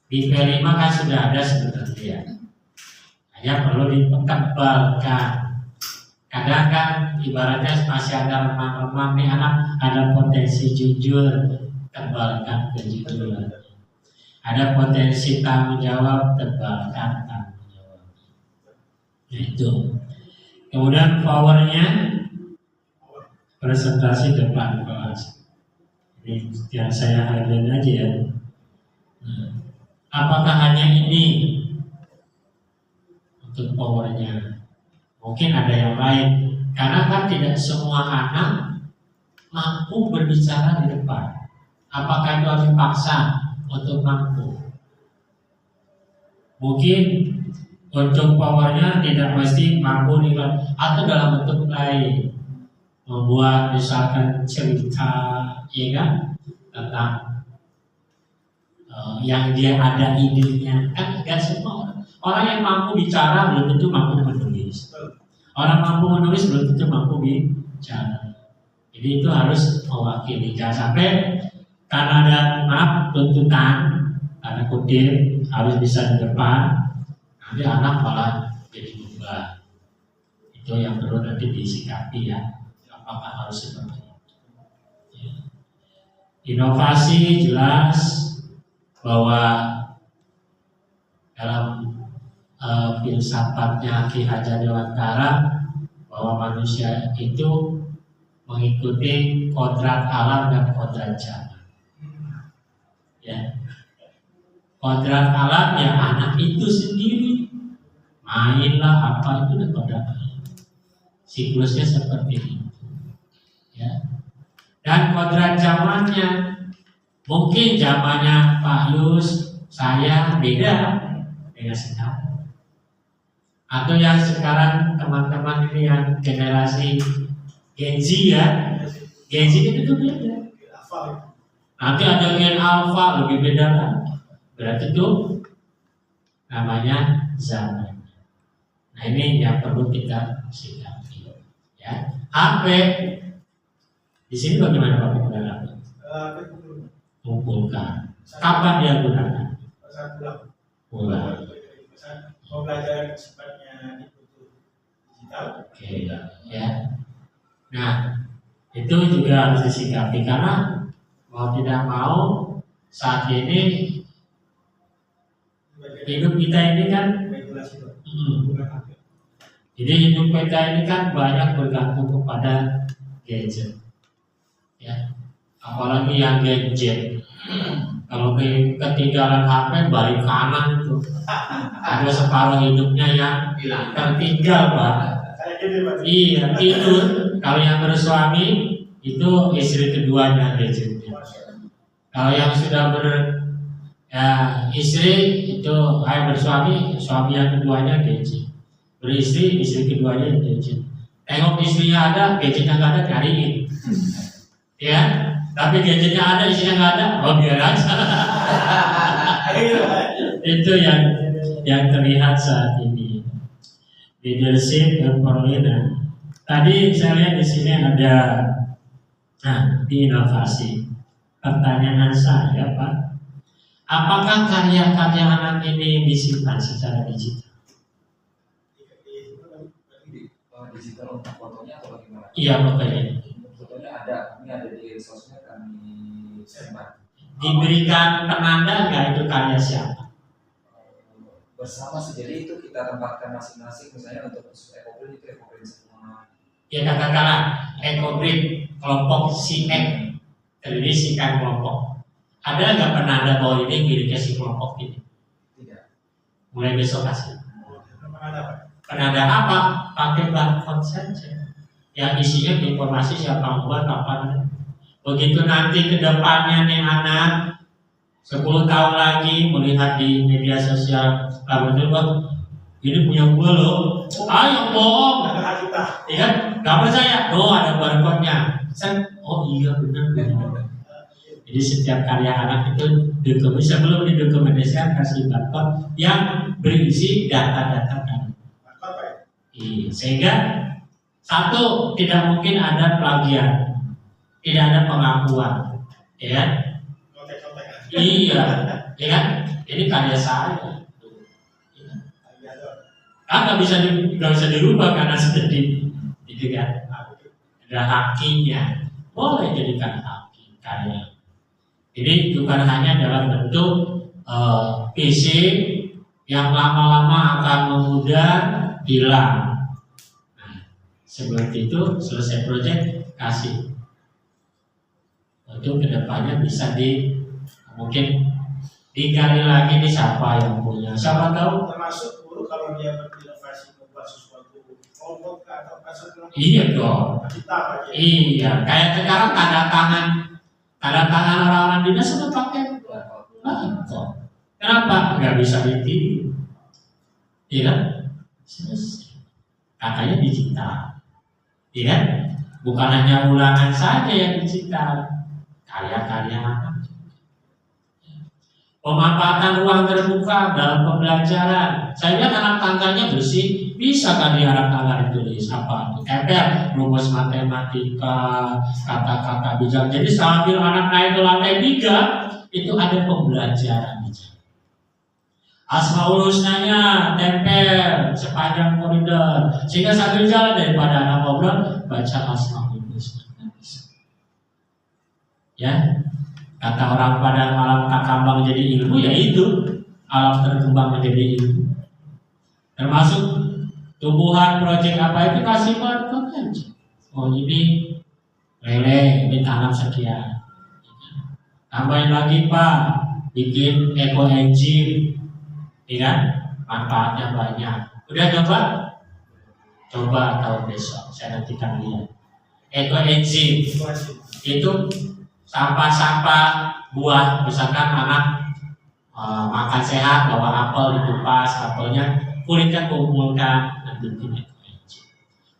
Di P5 kan sudah ada sebenarnya. Hanya perlu ditebalkan. Kadang kan ibaratnya masih ada remang-remang nih anak, ada potensi jujur, tebalkan kejujuran. Ada potensi tanggung jawab, tebalkan tanggung jawab. Itu. Kemudian powernya presentasi depan kelas. Ini yang saya highlight aja ya. Apakah hanya ini untuk powernya? Mungkin ada yang lain. Karena kan tidak semua anak mampu berbicara di depan. Apakah itu harus dipaksa untuk mampu? Mungkin untuk powernya tidak mesti mampu nih, atau dalam bentuk lain. Membuat misalkan cerita, ya kan, tentang yang dia ada idenya. Kan tidak semua orang yang mampu bicara belum tentu mampu menulis. Orang mampu menulis belum tentu mampu bicara. Jadi itu harus mewakili. Jangan sampai karena ada tuntutan, karena kutip harus bisa di depan, nanti anak malah jadi berubah. Itu yang perlu nanti disikapi ya. Apakah harus seperti itu? Ya. Inovasi jelas bahwa dalam filsafatnya Ki Hajar Dewantara bahwa manusia itu mengikuti kodrat alam dan kodrat zaman. Ya, kodrat alam ya anak itu sendiri mainlah apa itu dan kodrat alam. Siklusnya seperti itu. Ya. Dan kodrat zamannya mungkin zamannya Pak Yus saya beda dengan sekarang. Atau yang sekarang teman-teman ini yang generasi Gen Z ya, Gen Z itu beda. Nanti ada Gen Alpha lebih beda kan? Berarti itu namanya zaman. Nah ini yang perlu kita sikapi. Ya, HP di sini bagaimana Pak Pemudara? Kumpulkan. Kapan dia gunakan? Saat pulang. Pulang. Pembelajaran sifatnya dibutuh Oke, ya. Nah, itu juga harus disikapi karena mau tidak mau saat ini hidup kita ini kan, jadi hidup kita ini kan banyak bergantung kepada gadget, ya. Apalagi yang gadget. Kalau ketinggalan HP balik kanan itu, ada separuh hidupnya yang tertinggal, Pak. Iya, itu kalau yang bersuami itu istri keduanya gadgetnya. Kalau yang sudah istri itu bersuami, suami yang keduanya gadget. Beristri, istri keduanya gadget. Tengok istrinya ada, gadgetnya nggak ada, cariin. Ya, tapi gadgetnya ada, istrinya nggak ada, oh biar aja. Itu yang terlihat saat ini. Leadership dan permainan. Tadi saya lihat di sini ada di inovasi. Pertanyaan saya, Pak, apakah karya-karya anak ini disimpan secara digital? Digital untuk fotonya atau bagaimana? Iya, fotonya. Fotonya ada, ini ada di sosmed kami simpan. Diberikan penanda nggak itu karya siapa? Bersama sih, jadi itu kita tempatkan masing-masing, misalnya untuk ekoprint itu ekoprint semua. Ya katakanlah ekoprint kelompok si X terdiri sekian kelompok. Ada nggak penanda bahwa ini miliknya si kelompok ini? Tidak. Mulai besok kasih. Penanda apa? Pakai barcode saja. Yang isinya informasi siapa membuat, kapan. Begitu nanti ke depannya nih anak 10 tahun lagi melihat di media sosial, ini punya gue loh. Ayo bohong. Iya, nggak percaya? Oh ada barcode-nya. Oh iya benar. Jadi setiap karya anak itu sebelum didokumentasikan kasih barcode yang berisi data-data kan. Iya, sehingga satu tidak mungkin ada plagiat, tidak ada pengakuan, ya. Iya, ya kan? Ini karya saya. Kan nggak bisa dirubah karena sudah itu kan. Ada hakimnya, boleh jadikan hakim karya. Jadi bukan hanya dalam bentuk PC yang lama-lama akan memudar, hilang. Nah, seperti itu selesai proyek kasih. Untuk kedepannya bisa mungkin digali lagi nih siapa yang punya. Siapa tahu? Termasuk guru kalau dia berinovasi membuat sesuatu kelompok atau pasal. Iya dong. Iya, kayak sekarang tanda tangan orang-orang dinas sudah pakai barcode. Kenapa? Nggak bisa ditiru. Iya kan? Katanya digital. Iya kan? Bukan hanya ulangan saja yang digital, karya-karya anak. Pemanfaatan ruang terbuka dalam pembelajaran. Saya lihat anak tangganya bersih, bisa kan di anak tangga ditulis apa? Tempel rumus matematika, kata-kata bijak. Jadi sambil anak naik ke lantai 3 itu ada pembelajaran. Asmaul husnanya tempel sepanjang koridor, sehingga sambil jalan daripada anak ngobrol baca asmaul husna. Ya. Kata orang Padang, alam tak kambang jadi ilmu, ya itu alam terkembang menjadi ilmu. Termasuk tumbuhan proyek apa itu kasih barcode aja. Oh ini lele, ini tanam sekian. Tambahin lagi Pak, bikin eco engine, ya manfaatnya banyak. Udah coba? Coba tahun besok, saya nantikan lihat. Eco engine itu sampah-sampah buah, misalkan anak makan sehat, bawa apel dikupas, apelnya kulitnya kumpulkan, nanti ini.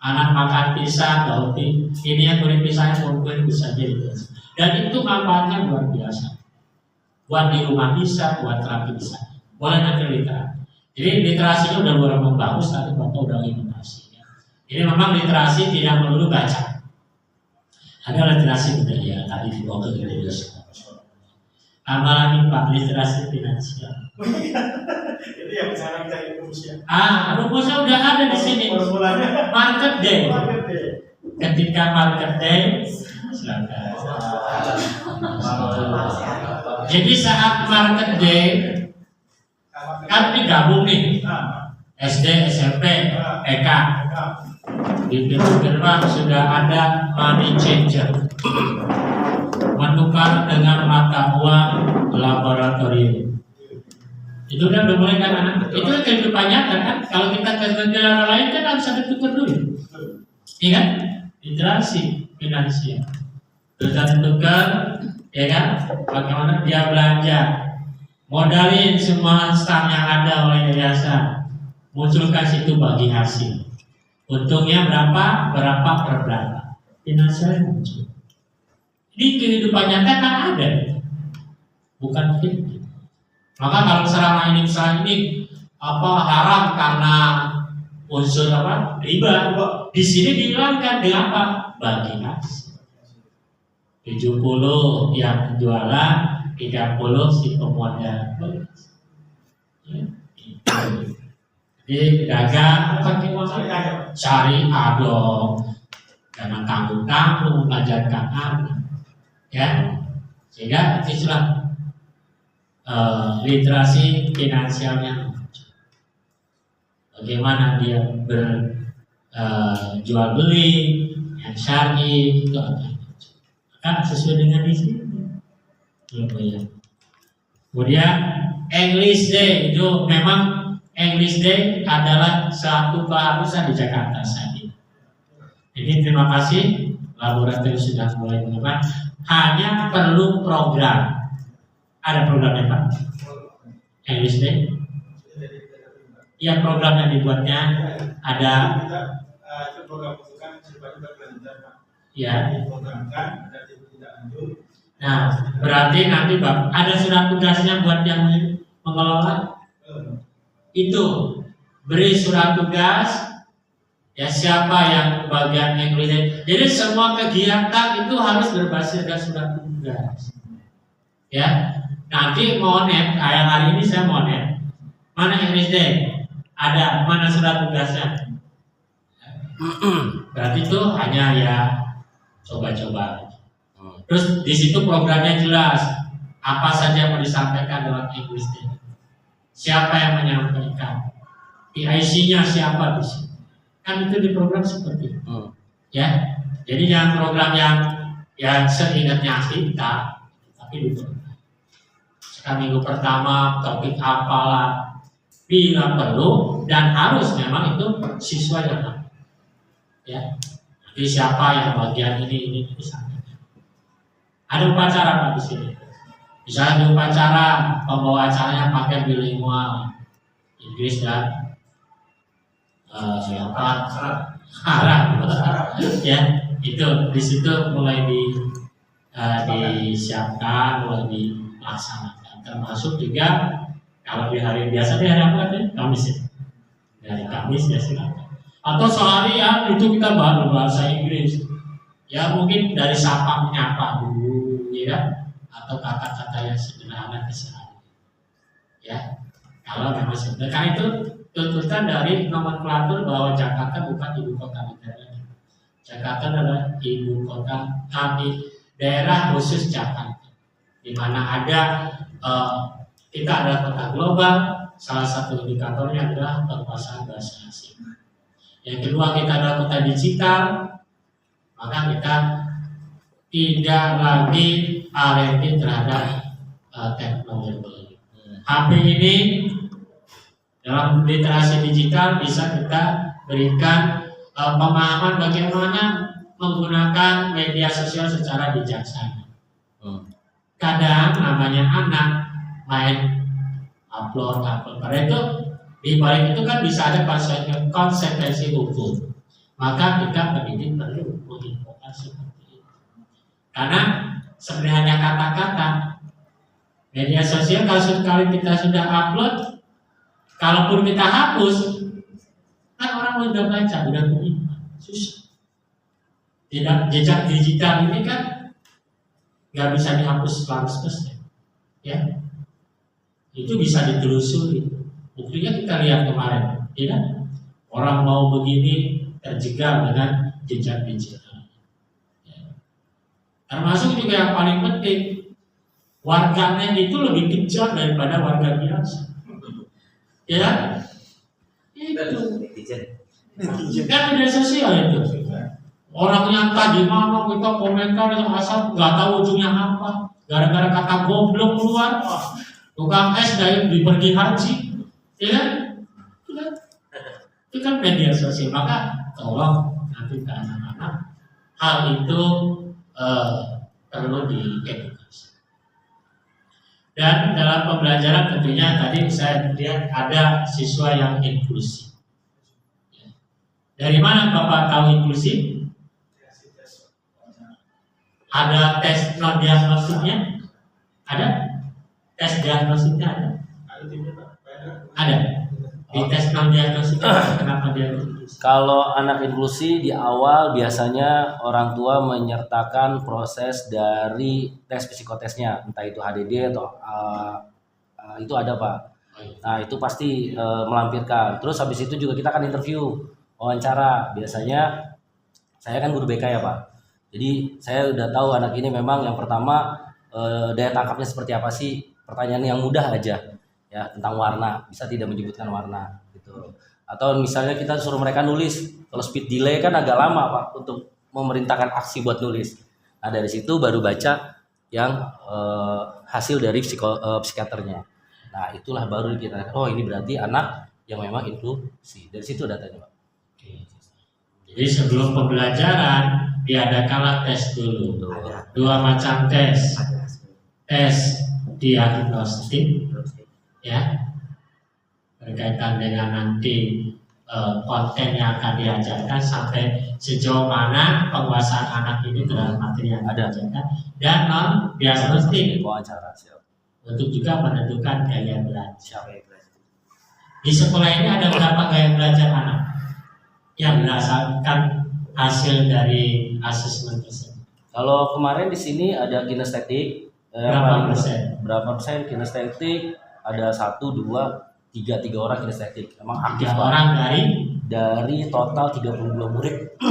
Anak makan pisang, daun ini yang kulit pisangnya kumpulin bisa jadi. Dan itu manfaatnya luar biasa. Buat di rumah bisa, buat terapi bisa. Boleh nanti literasi. Jadi literasinya udah luar biasa bagus, tapi bapak udah inovasi. Ini memang literasi tidak melulu baca. Ada literasi budaya tadi dibawa ke Indonesia. Amalan Pak literasi finansial. Itu yang sekarang kita rumusnya. Rumusnya udah ada di sini. Formulanya Market day. market day. Ketika market day, silakan. Jadi saat market day kan digabung nih SD, SMP, TK. Di pintu gerbang sudah ada money changer, menukar dengan mata uang laboratorium. Itu udah mulai kan anak. Itu kehidupan nyata kan. Kalau kita ke negara lain kan harus ada tukar dulu. Iya kan? Literasi finansial. Tukar, ya kan? Bagaimana dia belanja, modalin semua saham yang ada oleh yayasan, munculkan situ bagi hasil. Untungnya berapa per berapa. Finansial muncul. Di kehidupan nyata kan ada, bukan fiktif. Maka kalau selama ini misalnya ini haram karena unsur riba, di sini dihilangkan dengan apa? Bagi hasil. 70 yang jualan, 30 si pemodal. Jadi dagang pakai modal syariah dong, jangan tanggung-tanggung, ajarkan anak, ya. Sehingga itulah literasi finansialnya. Bagaimana dia berjual beli yang syar'i itu kan sesuai dengan isi. Kemudian English Day itu memang English Day adalah satu keharusan di Jakarta saat ini. Jadi terima kasih laboratorium sudah mulai mengembang. Hanya perlu program. Ada programnya Pak? English Day? Iya, program yang dibuatnya ada. Itu program itu kan sifatnya berkelanjutan Pak. Ya. Diprogramkan ada tidak lanjut. Nah, berarti nanti Pak ada surat tugasnya buat yang mengelola. Itu beri surat tugas ya siapa yang bagian English. Jadi semua kegiatan itu harus berbasis dengan surat tugas. Ya, nanti monet kayak hari ini saya monet. Mana English Day? Ada, mana surat tugasnya? Berarti itu hanya ya coba-coba. Terus di situ programnya jelas apa saja yang mau disampaikan dalam English Day. Siapa yang menyampaikan? PIC-nya siapa di sini? Kan itu di program seperti itu. Ya. Jadi jangan program yang seingatnya kita, tapi di program. Sekarang minggu pertama topik apalah, bila perlu dan harus memang itu siswa yang ada. Ya. Jadi siapa yang bagian ini disampaikan. Ada upacara Pak di sini. Misalnya di upacara pembawa acaranya pakai bilingual Inggris dan Arab, ya itu di situ mulai disiapkan, mulai dilaksanakan. Termasuk juga kalau di hari biasa di hari apa nih? Kamis ya. Dari Kamis ya silakan. Atau sehari ya itu kita baru bahasa Inggris. Ya mungkin dari sapa menyapa dulu, ya. Atau kata-kata yang sederhana keseharian. Ya, kalau memang sederhana. Karena itu tuntutan dari nomenklatur bahwa Jakarta bukan ibu kota negara. Jakarta adalah ibu kota daerah khusus Jakarta, di mana ada kita adalah kota global. Salah satu indikatornya adalah penguasaan bahasa asing. Yang kedua kita adalah kota digital, maka kita tidak lagi R&D terhadap teknologi. HP ini dalam literasi digital bisa kita berikan pemahaman bagaimana menggunakan media sosial secara bijaksana. Kadang namanya anak main upload. Karena itu di balik itu kan bisa ada konsekuensi hukum. Maka kita pendidik perlu menginfokan seperti itu. Karena sebenarnya kata-kata media sosial kalau sekali kita sudah upload, kalaupun kita hapus, kan orang udah baca, udah menyimak, susah. Tidak, jejak digital ini kan nggak bisa dihapus 100%. ya itu bisa ditelusuri. Buktinya kita lihat kemarin, ya kan? Orang mau begini terjegal dengan jejak digital. Ya. Termasuk juga yang paling penting, warganet itu lebih kejam daripada warga biasa. Ya kan? Itu kan media sosial itu. Orangnya tadi mana kita komentar asal nggak tahu ujungnya apa. Gara-gara kata goblok keluar, tukang es dari pergi haji, ya kan? Itu kan media sosial. Maka tolong nanti ke anak-anak hal itu perlu diedukasi. Dan dalam pembelajaran tentunya tadi saya lihat ada siswa yang inklusif. Dari mana Bapak tahu inklusif? Ada tes non diagnostiknya? Ada? Tes diagnostiknya ada? Ada. Di tes non diagnostiknya kenapa dia inklusif? Kalau anak inklusi di awal biasanya orang tua menyertakan proses dari tes psikotesnya, entah itu HDD atau itu ada Pak. Nah itu pasti melampirkan. Terus habis itu juga kita akan interview, wawancara. Biasanya saya kan guru BK ya Pak. Jadi saya udah tahu anak ini memang yang pertama daya tangkapnya seperti apa sih. Pertanyaan yang mudah aja ya tentang warna, bisa tidak menyebutkan warna gitu. Atau misalnya kita suruh mereka nulis, kalau speed delay kan agak lama Pak untuk memerintahkan aksi buat nulis. Nah dari situ baru baca yang hasil dari psikiaternya. Nah itulah baru kita, oh ini berarti anak yang memang inklusi. Dari situ datanya Pak. Jadi sebelum pembelajaran diadakanlah tes dulu. Dua macam tes. Tes diagnostik ya berkaitan dengan nanti konten yang akan diajarkan sampai sejauh mana penguasaan anak ini terhadap materi yang diajarkan, dan non diagnostik Wawancara siap. untuk juga menentukan gaya belajar. Di sekolah ini ada berapa gaya belajar anak yang berdasarkan hasil dari asesmen tersebut? Kalau kemarin di sini ada kinestetik. Berapa persen? Berapa persen kinestetik? Ada 1, 2, 3 orang kinestetik. Emang aktif 3 Pak. orang Dari total 32 murid.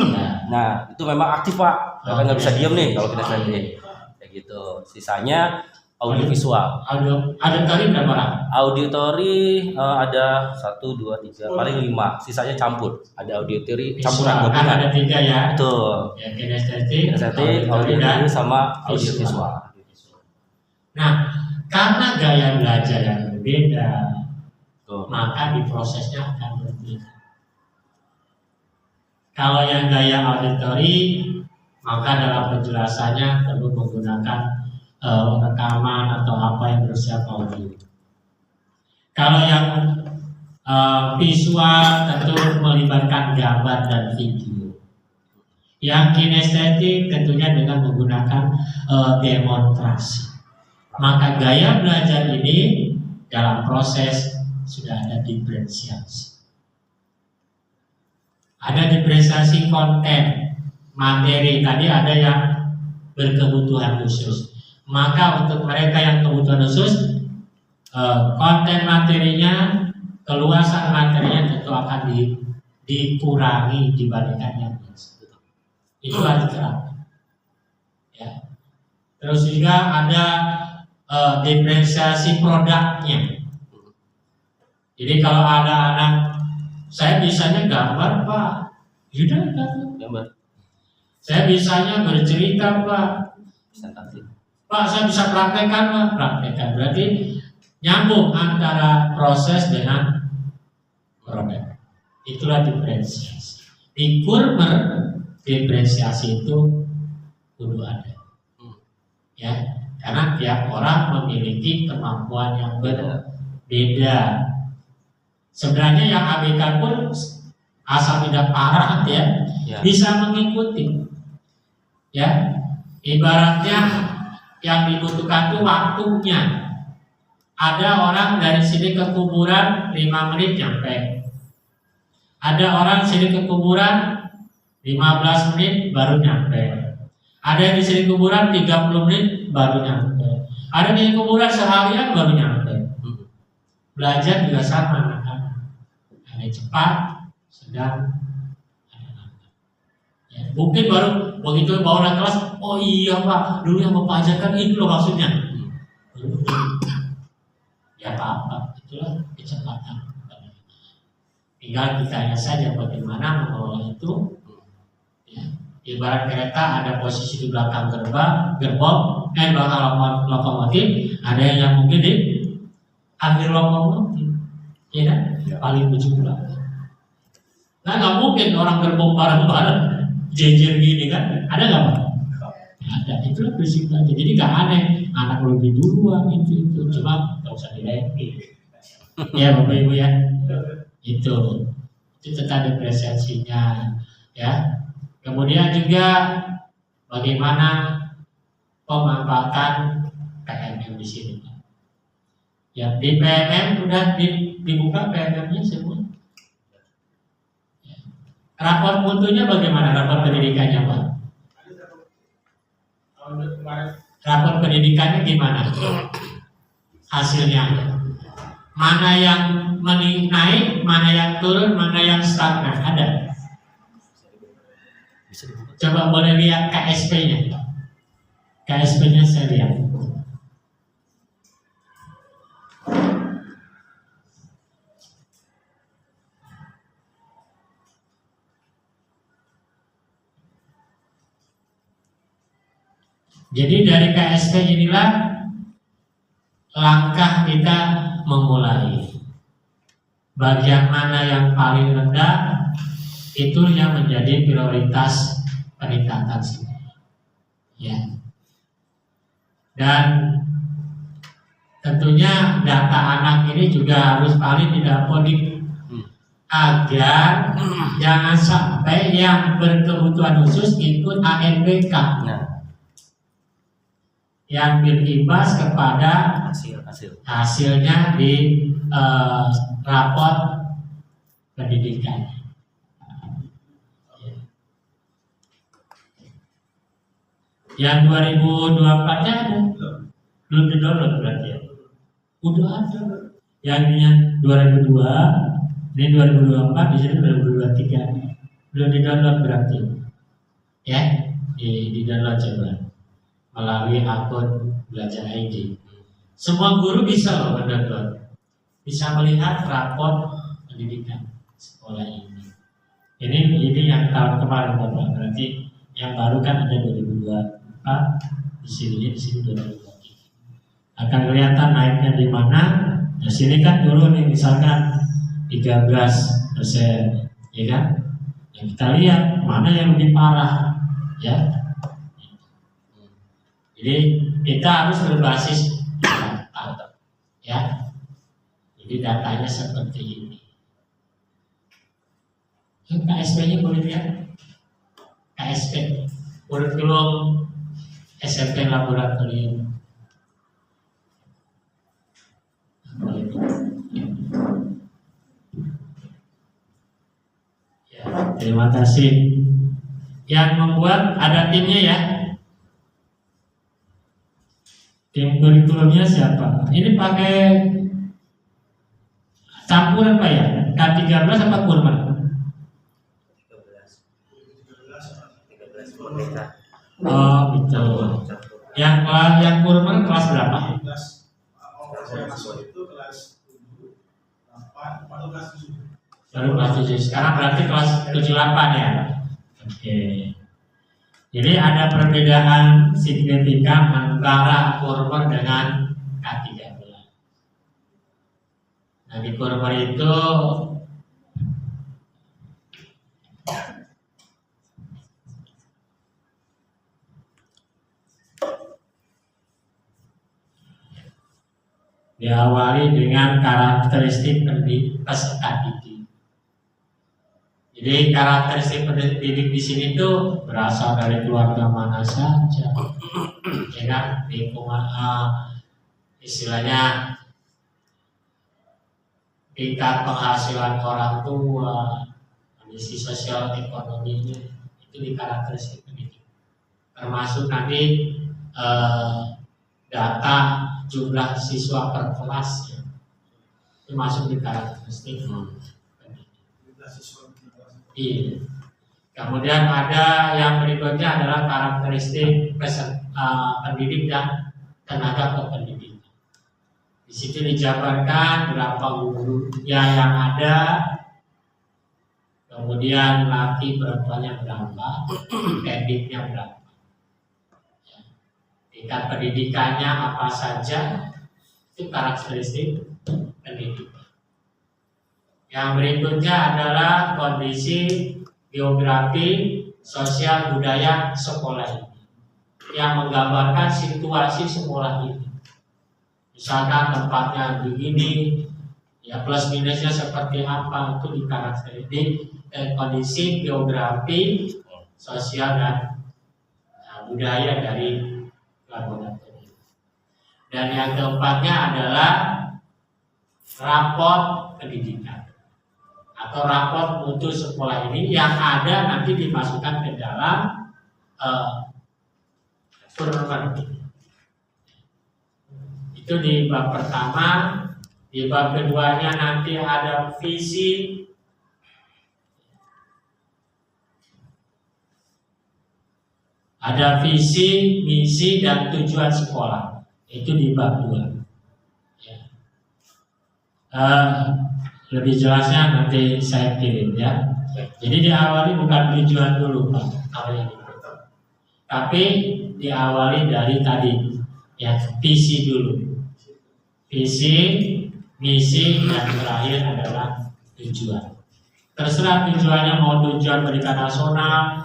Nah itu memang aktif Pak. Karena nggak bisa diem nih kalau kinestetik. Kayak gitu. Sisanya audiovisual. Auditori berapa orang? Auditori ada 1, 2, 3, paling 5. Sisanya campur. Ada auditori campuran Kan gabungan. ada 3 ya. Betul. Ya, kinestetik, Kinestetik, auditori sama audiovisual. Nah, karena gaya belajar yang berbeda, Tuh. maka di prosesnya akan berbeda. Kalau yang gaya auditori, maka dalam penjelasannya perlu menggunakan rekaman atau apa yang bersifat audio. Kalau yang visual tentu melibatkan gambar dan video. Yang kinestetik tentunya dengan menggunakan demonstrasi. Maka gaya belajar ini dalam proses sudah ada diferensiasi. Ada diferensiasi konten, materi. Tadi ada yang berkebutuhan khusus. Maka untuk mereka yang kebutuhan khusus, konten materinya, keluasan materinya tentu akan dikurangi dibandingkan yang biasa. Itu harus diterapkan. Ya. Terus juga ada diferensiasi produknya. Jadi kalau ada anak, saya bisanya gambar Pak, sudah Gambar. Saya bisanya bercerita Pak, Presentasi. Pak saya bisa praktekkan Pak, praktekkan. Berarti nyambung antara proses dengan produk. Itulah diferensiasi. Di Kurmer diferensiasi itu kudu ada. Ya, karena tiap orang memiliki kemampuan yang berbeda. Sebenarnya yang ABK pun asal tidak parah ya, bisa mengikuti. Ya, ibaratnya yang dibutuhkan itu waktunya. Ada orang dari sini ke kuburan 5 menit nyampe. Ada orang sini ke kuburan 15 menit baru nyampe. Ada yang di sini kuburan 30 menit baru nyampe. Ada di kuburan seharian baru nyampe. Belajar juga sama anak-anak. Ada cepat, sedang, ada lambat. Ya, mungkin baru begitu bawa naik kelas, oh iya Pak, dulu yang Bapak ajarkan itu loh maksudnya. Ya apa-apa, itulah kecepatan. Tinggal kitanya saja bagaimana mengelola itu. Ya. Ibarat kereta ada posisi di belakang gerbong, belakang lokomotif, ada yang mungkin di akhir lokomotif, ya kan? Paling ujung belakang. Nah nggak mungkin orang gerbong bareng-bareng jejer gini kan? Ada nggak Pak? Ada. Itulah prinsip belajar. Jadi nggak aneh anak lebih duluan itu cuma nggak usah direpit. Ya Bapak Ibu ya. Itu tetap depresiasinya ya. Kemudian juga bagaimana pemanfaatan PMM di sini. Ya di PMM sudah dibuka PMM-nya semua. Ya. Rapor mutunya bagaimana? Rapor pendidikannya Pak? Rapor pendidikannya gimana? Hasilnya? Mana yang naik, mana yang turun, mana yang stagnan? Ada? Coba boleh lihat KSP-nya. KSP-nya saya lihat. Jadi dari KSP inilah langkah kita memulai. Bagian mana yang paling rendah itu yang menjadi prioritas peningkatan sini. Ya. Dan tentunya data anak ini juga harus paling didapodik agar jangan sampai yang berkebutuhan khusus ikut ANBK. Yang berimbas kepada hasilnya di rapor pendidikan. Yang 2024-nya ada, belum di-download berarti ya? Udah ada. Yang 2002, ini 2024, di sini 2023, belum di-download berarti, ya? Di-download coba melalui akun Belajar ID. Semua guru bisa loh mendownload, bisa melihat rapor pendidikan sekolah ini. Ini yang tahun kemarin Bapak, berarti yang baru kan ada 2024, di sini 2023. Akan kelihatan naiknya di mana. Nah sini kan turun nih misalkan 13%, ya kan? Ya, kita lihat mana yang lebih parah, ya. Jadi kita harus berbasis data, ya. Jadi datanya seperti ini. KSP-nya boleh lihat. KSP, kurikulum SMP laboratorium. Ya, terima kasih. Yang membuat ada timnya ya. Tim kurikulumnya siapa? Ini pakai campuran Pak ya? K13 apa kurma? 13. Oh betul. Yang kurma kelas berapa? Baru kelas 7. Sekarang berarti kelas 78 ya? Oke. Jadi ada perbedaan signifikan antara kurma dengan K13. Nah di kurma itu diawali dengan karakteristik peserta didik. Jadi karakteristik pendidik di sini tuh berasal dari keluarga mana saja, ya kan? Lingkungan, istilahnya tingkat penghasilan orang tua, kondisi sosial ekonominya itu di karakteristik pendidik. Termasuk nanti data jumlah siswa per kelas ya. Itu masuk di karakteristik. Iya. Kemudian ada yang berikutnya adalah karakteristik pendidik dan tenaga kependidikan. Di situ dijabarkan berapa guru yang ada, kemudian laki perempuannya berapa, pendidiknya berapa, tingkat pendidikannya apa saja, itu karakteristik pendidikan. Yang berikutnya adalah kondisi geografi, sosial, budaya sekolah ini, yang menggambarkan situasi sekolah ini. Misalkan tempatnya begini, ya plus minusnya seperti apa, itu di karakteristik kondisi geografi, sosial dan budaya dari laboratorium. Dan yang keempatnya adalah raport pendidikan atau raport mutu sekolah ini yang ada nanti dimasukkan ke dalam survei. Itu di bab pertama. Di bab keduanya nanti ada visi, misi dan tujuan sekolah. Itu di bab 2. Ya. Lebih jelasnya nanti saya kirim ya. Jadi diawali bukan tujuan dulu Pak, kalau ini. Tapi diawali dari tadi ya, visi dulu. Visi, misi, dan terakhir adalah tujuan. Terserah tujuannya mau tujuan pendidikan nasional,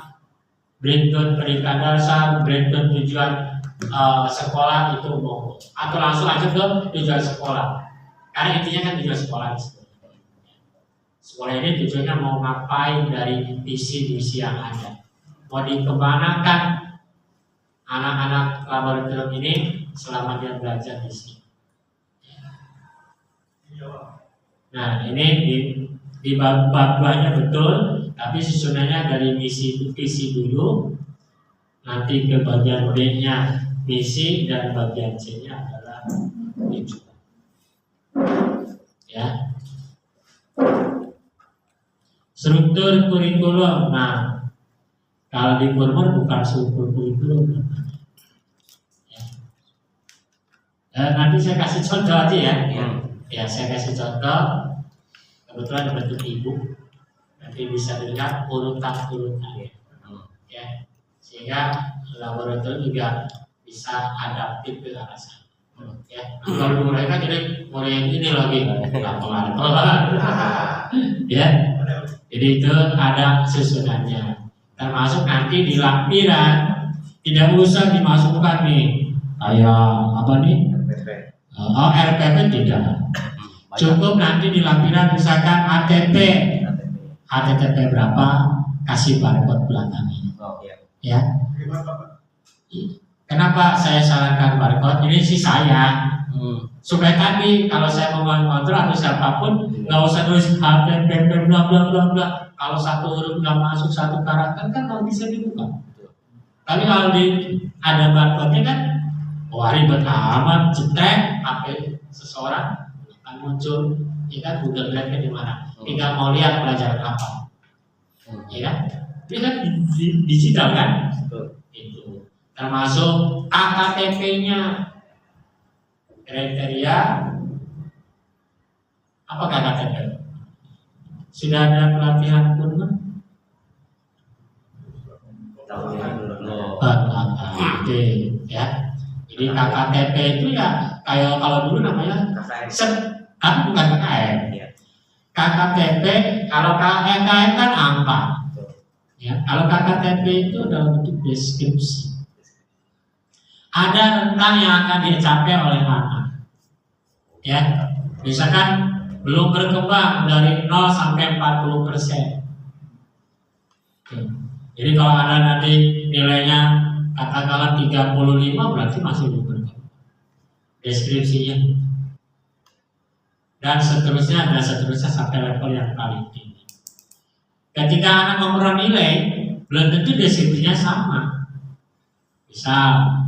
breakdown pendidikan dasar, breakdown tujuan sekolah itu mau, atau langsung aja ke tujuan sekolah. Karena intinya kan tujuan sekolah. Sekolah ini tujuannya mau ngapain dari visi misi yang ada. Mau dikemanakan anak-anak laboratorium ini selama dia belajar di sini. Nah ini di bab-babnya betul, tapi susunannya dari misi visi dulu, nanti ke bagian B-nya misi dan bagian C-nya adalah tujuan. Ya. Struktur kurikulum. Nah, kalau di Kurmer bukan struktur kurikulum. Ya. Nanti saya kasih contoh aja ya. Ya, saya kasih contoh. Kebetulan bentuk ibu, nanti bisa dilihat urutan-urutan. Ya, sehingga laboratorium juga bisa adaptif ke arah sana. Ya, kalau mereka jadi mulai ini lagi, pelan-pelan. Ya, jadi itu ada susunannya. Termasuk nanti di lampiran tidak usah dimasukkan nih, kayak apa nih? RPP tidak. Cukup nanti di lampiran misalkan ATP berapa, kasih barcode belakangnya. Ya. Kenapa saya sarankan barcode? Ini sih saya. Supaya tadi kalau saya mau kontrol atau siapapun nggak usah tulis ATP bla bla bla bla. Kalau satu huruf nggak masuk satu karakter kan nggak bisa dibuka. Tapi kalau ada barcode-nya kan, wah ribet amat, cetek HP seseorang akan muncul, ya kan Google Drive-nya di mana? Tinggal mau lihat pelajaran apa, ya kan? Ini kan digital kan? Itu termasuk KKTP-nya, kriteria apa KKTP? Sudah ada pelatihan pun kan? Oke, ya. Jadi KKTP itu ya kayak kalau dulu namanya bukan KKN. KKTP kalau KKN kan angka. Ya, kalau KKTP itu dalam bentuk deskripsi. Ada rentang yang akan dicapai oleh anak. Ya, misalkan belum berkembang dari 0 sampai 40%. Jadi kalau ada nanti nilainya katakanlah 35 berarti masih belum berkembang. Deskripsinya. Dan seterusnya sampai level yang paling tinggi. Ketika anak memperoleh nilai, belum tentu deskripsinya sama. Misal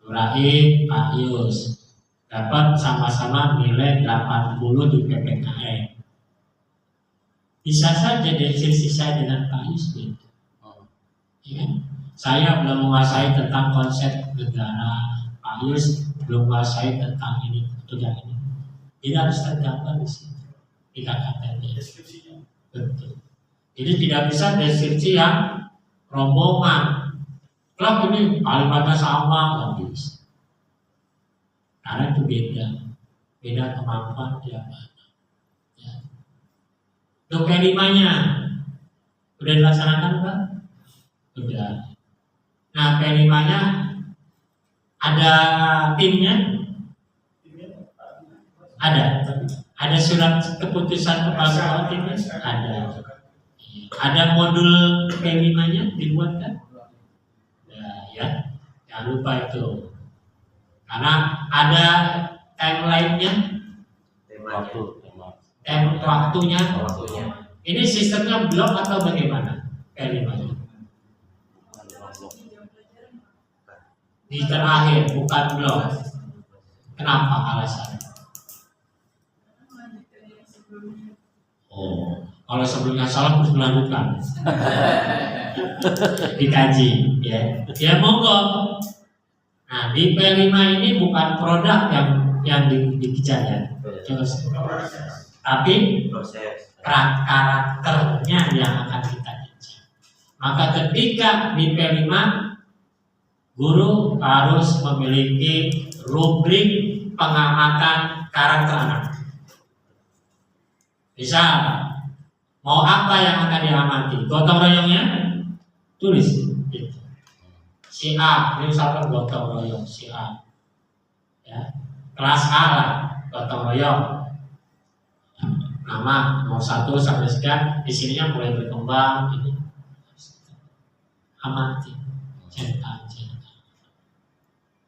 Nurain, Pak Yus dapat sama-sama nilai 80 di PPKN. Bisa saja deskripsi saya dengan Pak Yus gitu. Ya. Saya belum menguasai tentang konsep negara, Pak Yus belum menguasai tentang ini atau yang ini. Jadi harus tergambar di situ, di KKTP. Betul. Jadi tidak bisa deskripsi yang rombongan. Kalau ini kalimatnya sama, nggak bisa. Karena itu beda kemampuan tiap anak. Ya. Untuk P5-nya udah dilaksanakan Pak? Udah. Nah P5-nya ada timnya? Ada surat keputusan kepala sekolah timnya? Ada. Ada modul P5-nya dibuatkan? Ya, jangan lupa itu. Karena ada timeline-nya, waktunya. Ini sistemnya blok atau bagaimana? P5-nya? Di terakhir, bukan blok. Kenapa alasannya? Oh, kalau sebelumnya salah harus melanjutkan. Dikaji, ya. Ya monggo. Nah di P5 ini bukan produk yang dikejar ya, tapi karakternya yang akan kita kejar. Maka ketika di P5 guru harus memiliki rubrik pengamatan karakter anak. Misal mau apa yang akan diamati? Gotong royongnya tulis. Si A, ini misalkan gotong royong si A, ya. Kelas A lah, gotong royong. Nama nomor 1 sampai sekian, di sininya mulai berkembang. Ini amati, cetak.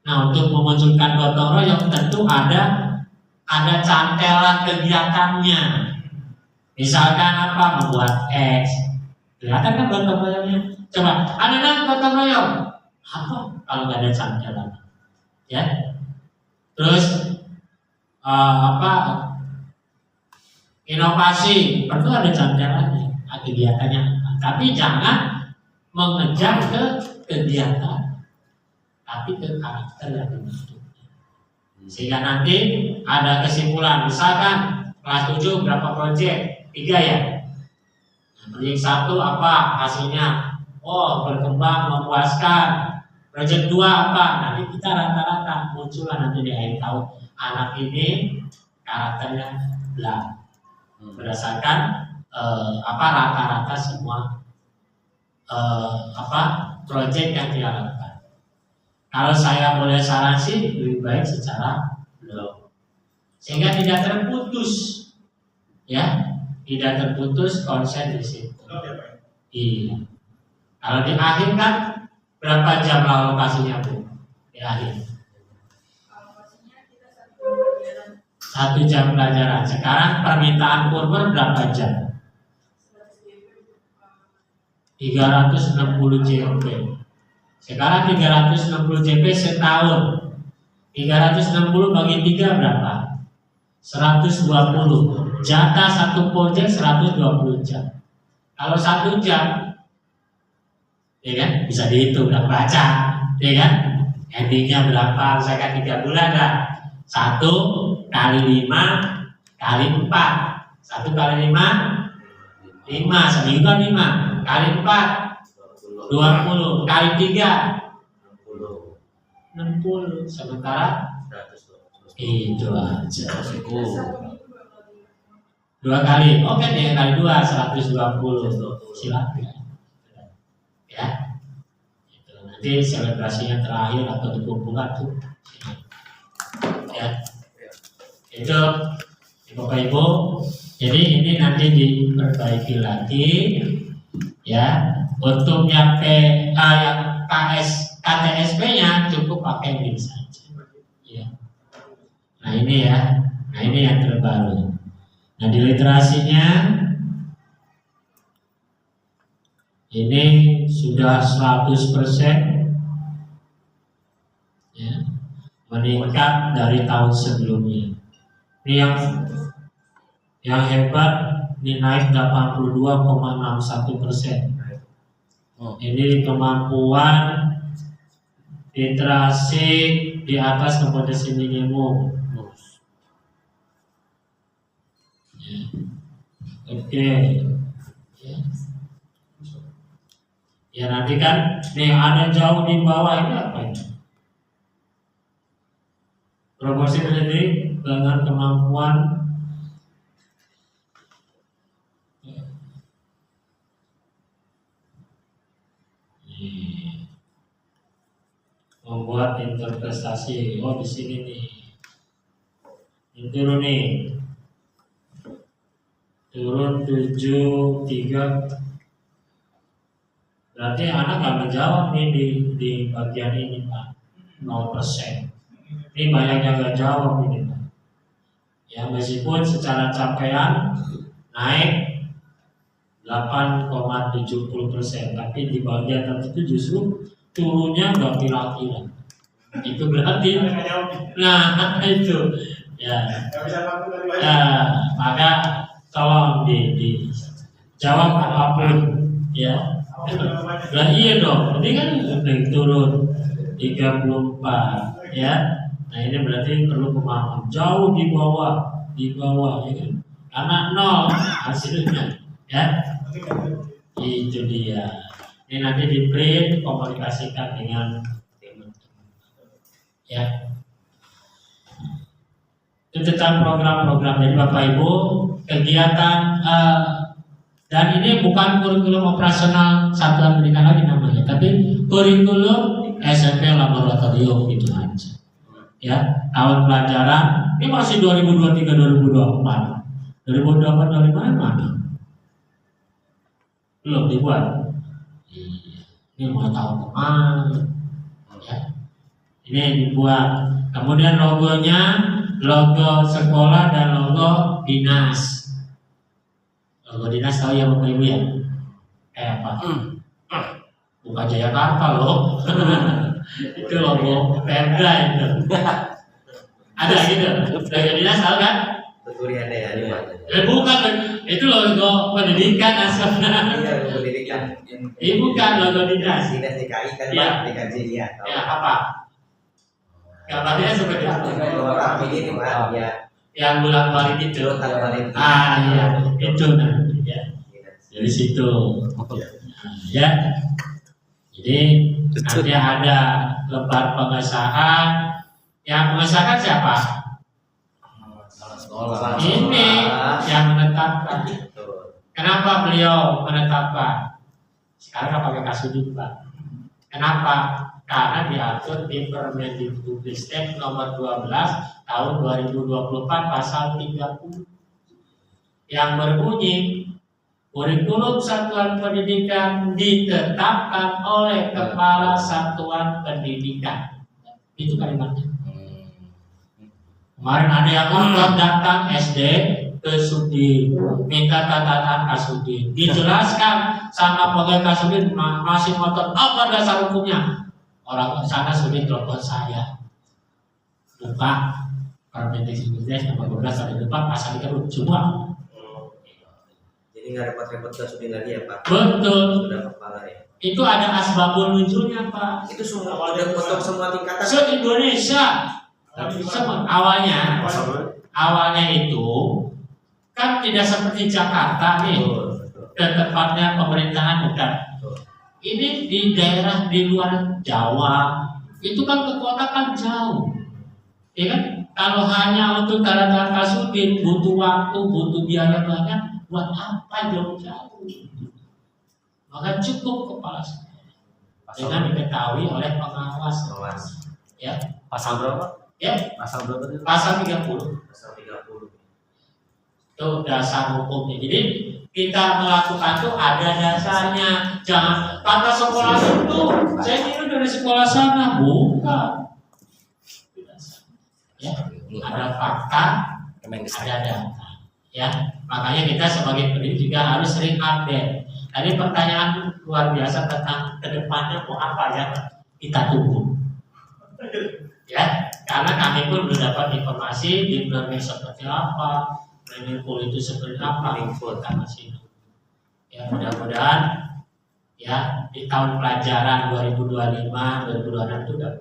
Nah untuk memunculkan gotong royong tentu ada cantelan kegiatannya. Misalkan apa, membuat X, kelihatan kan gotong royongnya. Coba, anak-anak gotong royong. Apa kalau nggak ada cantelan, ya? Terus inovasi perlu ada cantelannya, kegiatannya. Tapi jangan mengejar ke kegiatan, tapi ke karakter yang dibentuk. Sehingga nanti ada kesimpulan. Misalkan kelas 7 berapa proyek? 3 ya. Proyek 1 apa hasilnya? Oh berkembang, memuaskan. Proyek 2 apa? Nanti kita rata-rata muncullah nanti di akhir tahun anak ini karakternya blank berdasarkan rata-rata semua proyek yang dia lakukan. Kalau saya boleh saran sih lebih baik secara blok sehingga tidak terputus, ya, tidak terputus konsen di situ. Iya. Kalau di akhir kan berapa jam alokasinya Bu? Di akhir 1 jam pelajaran. Sekarang permintaan kurber berapa jam? 360 JP. Sekarang 360 JP setahun. 360 bagi 3 berapa? 120. Jatah 1 proyek 120 jam. Kalau 1 jam, ya kan, bisa dihitung, udah baca, ya kan, endingnya berapa, misalkan 3 bulan lah, 1 kali 5 kali 4, 1 kali 5, 5, seminggu kan 5, kali 4, 20, kali 3, 60, sementara itu aja. 2 kali, oke deh, kali 2, 120, silakan. Ya, itu nanti selebrasinya terakhir atau dikumpulkan tuh, ya, itu Bapak Ibu. Jadi ini nanti diperbaiki lagi, ya. Untuk yang KTSP-nya cukup pakai link saja, ya. Nah ini ya, nah ini yang terbaru. Nah di literasinya ini sudah 100%, ya. meningkat dari tahun sebelumnya. Ini yang hebat, ini naik 82,61%. Ini kemampuan literasi di atas kompetensi minimum. Oke. Ya nanti kan nih ada jauh di bawah ini apa ini? Proporsi pendidik dengan kemampuan membuat interpretasi. Oh di sini nih. Ini turun nih. Turun 73. Berarti anak nggak menjawab nih di bagian ini Pak. 0%. Ini banyak yang nggak jawab ini Pak. Ya meskipun secara capaian naik 8,70%, tapi di bagian tertentu justru turunnya nggak kira-kira. Itu berarti, nah itu ya. Maka tolong dijawab apapun ya. Nah iya dong, ini kan turun 34 ya. Nah ini berarti perlu pemahaman jauh di bawah ya kan. Karena 0 hasilnya ya. Itu dia. Ini nanti di print, komunikasikan dengan teman-teman ya. Itu tentang program-program. Jadi Bapak Ibu, kegiatan dan ini bukan kurikulum operasional satuan pendidikan lagi namanya, tapi kurikulum SMP laboratorium itu aja. Ya, tahun pelajaran ini masih 2023-2024. 2024 mana? Belum dibuat. Ini mau tahun depan. Ya. Ini dibuat. Kemudian logonya, logo sekolah dan logo dinas. Logo dinas tahu ya Bapak Ibu ya? Kayak apa? Bukan Jayakarta loh. Itu logo Pemda itu. Ada gitu. Logo dinas tahu kan? Betul ada ya. Bukan, itu logo pendidikan nasional. Iya, logo pendidikan. Bukan logo dinas. Dinas DKI kan Ya. Pak, DKJ ya. Ya apa? Gambarnya seperti apa? Orang ini Pak, ya. Yang bolak-balik itu. Bolak-balik. Iya, itu nanti ya. Dari situ. Ya. Jadi nanti ada lembar pengesahan. Yang mengesahkan siapa? Ini yang menetapkan. Kenapa beliau menetapkan? Sekarang pakai kasudin Pak. Kenapa? Karena diatur di Permendikbudristek nomor 12 tahun 2024 pasal 30 yang berbunyi kurikulum satuan pendidikan ditetapkan oleh kepala satuan pendidikan. Itu kalimatnya. Kemarin ada yang datang SD ke Sudin, minta catatan Kasudin, dijelaskan sama pegawai Kasudin masih motor apa dasar hukumnya. Orang sana Sudin telepon saya, buka Permendikbudristek nomor 12 tahun 2024 pasal 30 semua. Jadi nggak repot-repot ke Sudin lagi ya Pak? Betul. Sudah kepala ya. Itu ada asbabun nuzulnya Pak. Itu semua udah potong semua tingkatan. Se-Indonesia. Awalnya itu kan tidak seperti Jakarta nih, tempatnya pemerintahan dekat. Ini di daerah di luar Jawa, itu kan ke kota kan jauh, ya kan? Kalau hanya untuk tanda Kasudin butuh waktu, butuh biaya banyak, buat apa jauh-jauh? Maka cukup kepala sekolah dengan diketahui oleh pengawas. Ya. Pasal berapa? Ya, Pasal berapa itu? pasal 30. Pasal 30. Itu dasar hukumnya. Jadi kita melakukan itu ada dasarnya. Jangan kata sekolah itu saya kira dari sekolah sana, bukan. Ya, ada fakta, ada data. Ya, makanya kita sebagai pendidik juga harus sering update. Tadi pertanyaan luar biasa tentang kedepannya mau apa ya? Kita tunggu. Ya, Karena kami pun belum dapat informasi di learning seperti apa, learning pool itu seperti apa, kita masih nunggu. Ya mudah-mudahan ya di tahun pelajaran 2025-2026 itu udah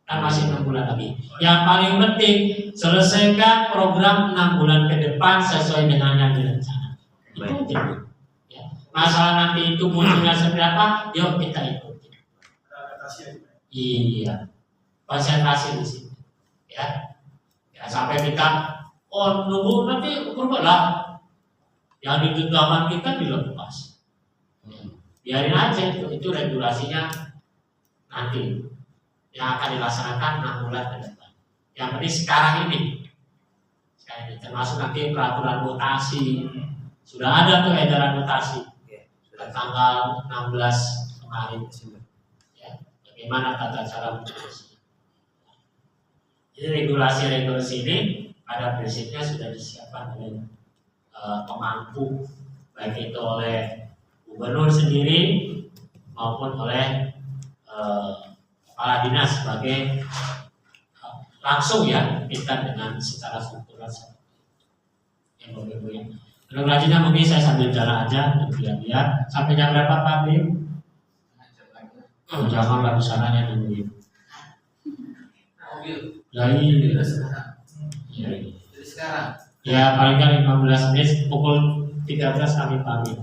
kan masih 6 bulan lagi. Yang paling penting selesaikan program 6 bulan ke depan sesuai dengan yang direncanakan. Itu aja. Ya. Masalah nanti itu munculnya seperti apa, yuk kita ikuti. Iya, konsentrasi di sini. Ya, sampai kita nunggu nanti berubah lah. Yang di genggaman kita dilepas. Biarin aja itu regulasinya nanti yang akan dilaksanakan 6 bulan ke depan. Yang penting sekarang ini, termasuk nanti peraturan mutasi. Sudah ada tuh edaran mutasi. Sudah tanggal 16 kemarin. Ya, bagaimana tata cara mutasi? Jadi regulasi-regulasi ini pada prinsipnya sudah disiapkan oleh pemangku, baik itu oleh gubernur sendiri maupun oleh kepala dinas sebagai langsung ya kita dengan secara struktural yang berbeda. Lalu selanjutnya mungkin saya sambil jalan aja untuk lihat sampai jam berapa Pak Bim? Jangan lagu sananya nungguin. Dari sekarang. Ya paling kali 15 menit pukul 13 kami pamit.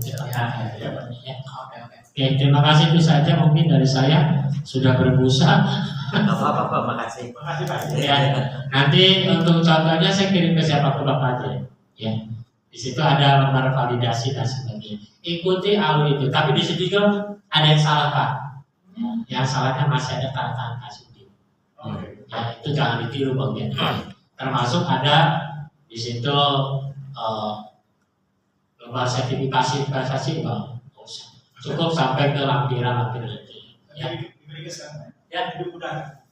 Oke, terima kasih itu saja mungkin dari saya sudah berbusa. Apa makasih. Makasih Pak. Ya, nanti untuk contohnya saya kirim ke siapapun Bapak aja. Ya, di situ ada lembar validasi dan sebagainya. Ikuti alur itu. Tapi di situ juga ada yang salah Pak. Yang salahnya masih ada tanda tangan Kasubdit. Ya, itu jangan ditiru bagian. Termasuk ada di situ lembar sertifikasi investasi Bang. Cukup sampai ke lampiran itu. Ya. Ya,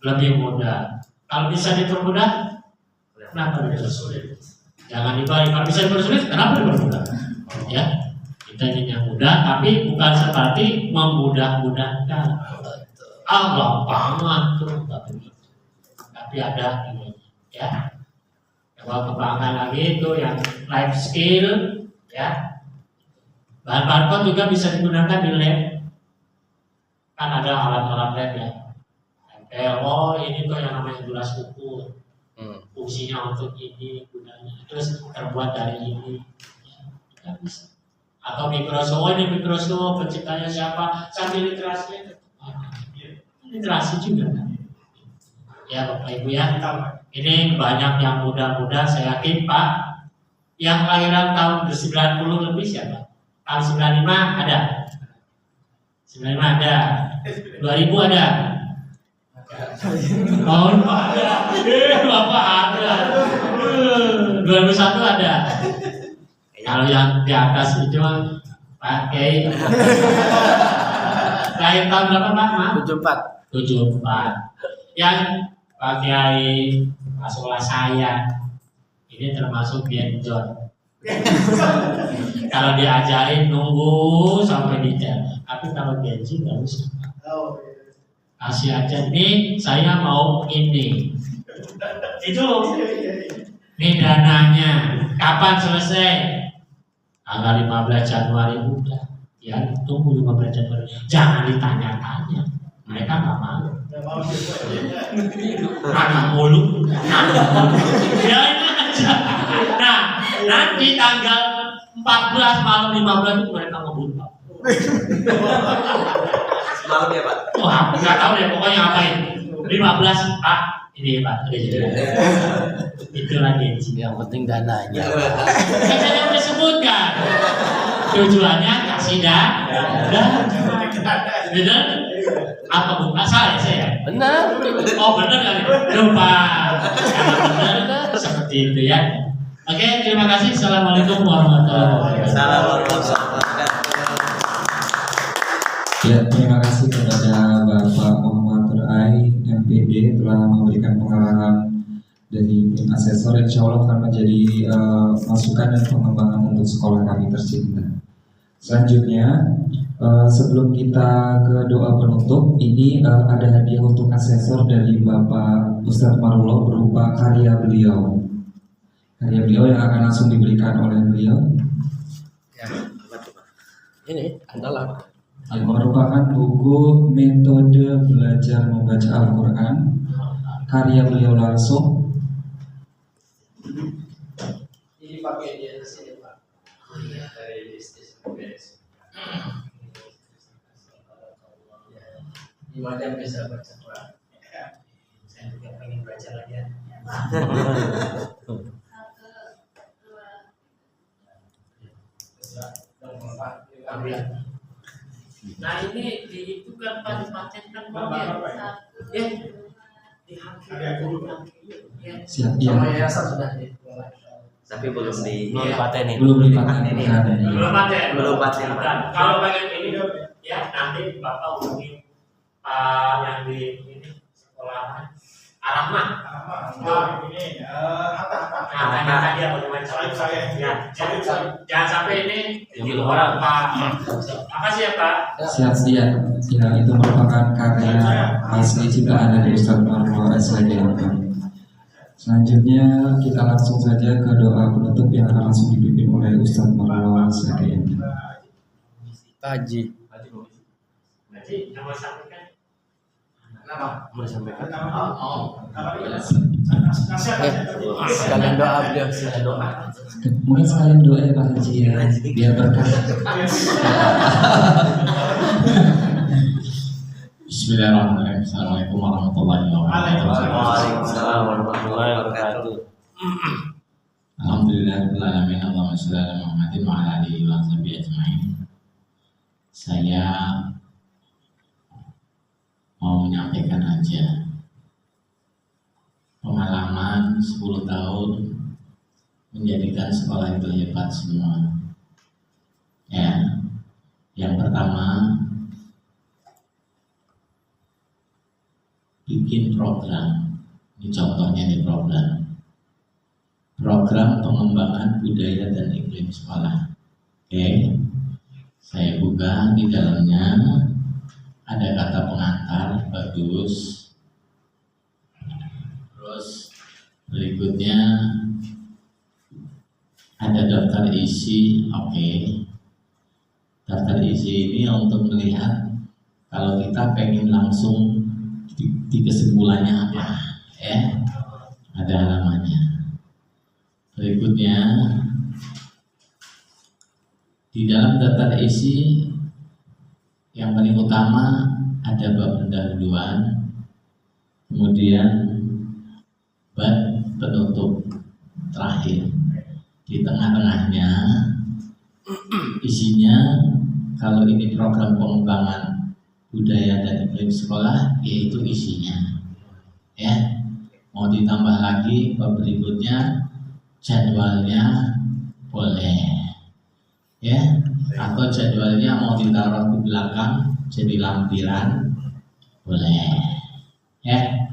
lebih mudah. Kalau bisa dipermudah, kenapa dipersulit? Jangan dibalik. Kalau bisa dipersulit, kenapa dipermudah? Ya, kita ingin yang mudah, tapi bukan seperti memudah-mudahkan. Allah banget tuh, tapi ada ini, ya. Kalau kembangkan lagi itu yang life skill, ya. Bahan barcode juga bisa digunakan di lab. Kan ada alat-alat lab ya. Oh ini tuh yang namanya gelas ukur. Fungsinya untuk ini, gunanya. Terus terbuat dari ini. Ya, bisa. Atau Microsoft, ini Microsoft penciptanya siapa? Sambil literasinya. Literasi juga kan. Ya Bapak Ibu ya. Ini banyak yang muda-muda, saya yakin Pak. Yang kelahiran tahun 90 lebih siapa? Tahun 95 ada. 95 ada. 2000 ada. Tahun ada. Bapak ada. 2001 ada. Kalau yang di atas itu Pak Kiai. Lahir tahun berapa Pak? 74. Yang Pak Kiai sekolah saya ini termasuk genjot. Kalau diajarin nunggu sampai detail. Tapi kalau gaji nggak usah. Kasih aja nih, saya mau ini. Itu. Ini dananya. Kapan selesai? Tanggal 15 Januari udah. Ya, tunggu 15 Januari. Jangan ditanya-tanya. Mereka nggak mau. Anak mulu. Ya ini aja. Nah, nanti tanggal 14 malam 15 itu mereka mau bunuh. Malam ya Pak. Wah, nggak tahu deh pokoknya ngapain. 15 Pak, ini Pak. Itu lagi Yang penting dananya. saya udah sebutkan. Tujuannya kasih benar? Apa bukan salah ya saya? Benar. Oh benar kali. Lupa. Benar seperti itu ya. Oke, terima kasih. Assalamualaikum warahmatullahi wabarakatuh. Assalamualaikum. Ya, terima kasih kepada Bapak Muhammad Rai MPD telah memberikan pengarahan dari tim asesor. Insya Allah akan menjadi masukan dan pengembangan untuk sekolah kami tercinta. Selanjutnya Sebelum kita ke doa penutup, ini ada hadiah untuk asesor dari Bapak Ustadz Marullah berupa karya beliau. Karya beliau yang akan langsung diberikan oleh beliau. Ini adalah Yang merupakan buku metode belajar membaca Al-Quran, karya beliau langsung. ini pakai di sini Pak. Dari bisnis beres. Gimana bisa baca Quran? Saya juga pengen baca lagi ya. Nah ini di itu kan paten kan boleh. Ya. Siap, Sama ya. yayasan sudah dimulai. Tapi belum di Belum dipatenin. Belum dipaten. Belum paten. belum paten. Dan kalau pengen ini ya nanti Bapak hubungi yang di ini sekolah Arahman. Ini Tanya tadi apa gimana cara ya. Jangan sampai ini Yang belum orang. Pak. Makasih ya Pak. Siap, ya. Ya, itu merupakan karya asli ciptaan dari Ustadz Marullah SIDLK. Selanjutnya kita langsung saja ke doa penutup yang akan langsung dipimpin oleh Ustadz Marullah SIDLK. Haji. Jadi yang mau sampaikan. Kenapa? Mau disampaikan. Sekalian doa beliau, silakan doa. Mungkin sekalian doa ya Pak Haji ya, biar berkah. Bismillahirrahmanirrahim. Assalamualaikum warahmatullahi wabarakatuh. Waalaikumsalam warahmatullahi wabarakatuh. Alhamdulillahirrahmanirrahim. Allahumma sholli ala Muhammadin wa ala alihi wa sahbihi ajmain. Saya mau menyampaikan aja pengalaman 10 tahun menjadikan sekolah itu hebat semua. Ya, yang pertama bikin program. Ini contohnya di program pengembangan budaya dan iklim sekolah. Oke, saya buka di dalamnya ada kata pengantar bagus. Terus berikutnya ada daftar isi. Oke, daftar isi ini untuk melihat kalau kita pengen langsung di kesimpulannya apa, ya, ada halamannya. Berikutnya di dalam daftar isi yang paling utama ada bab pendahuluan, kemudian bab penutup terakhir. Di tengah-tengahnya isinya, kalau ini program pengembangan budaya dan iklim sekolah, yaitu isinya. Ya, mau ditambah lagi bab berikutnya, jadwalnya boleh, ya, atau jadwalnya mau ditaruh di belakang jadi lampiran, boleh. Ya,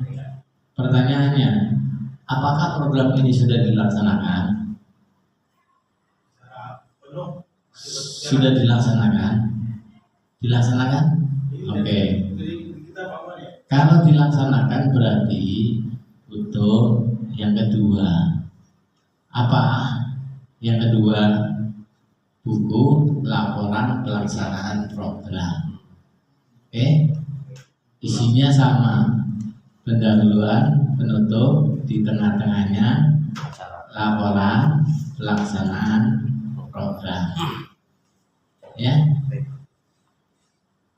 pertanyaannya, apakah program ini sudah dilaksanakan? Sudah dilaksanakan? Dilaksanakan? Oke. Kalau dilaksanakan berarti butuh yang kedua. Apa? Yang kedua, buku laporan pelaksanaan program. Oke? Isinya sama. Pendahuluan, penutup, di tengah-tengahnya laporan pelaksanaan program. Ya.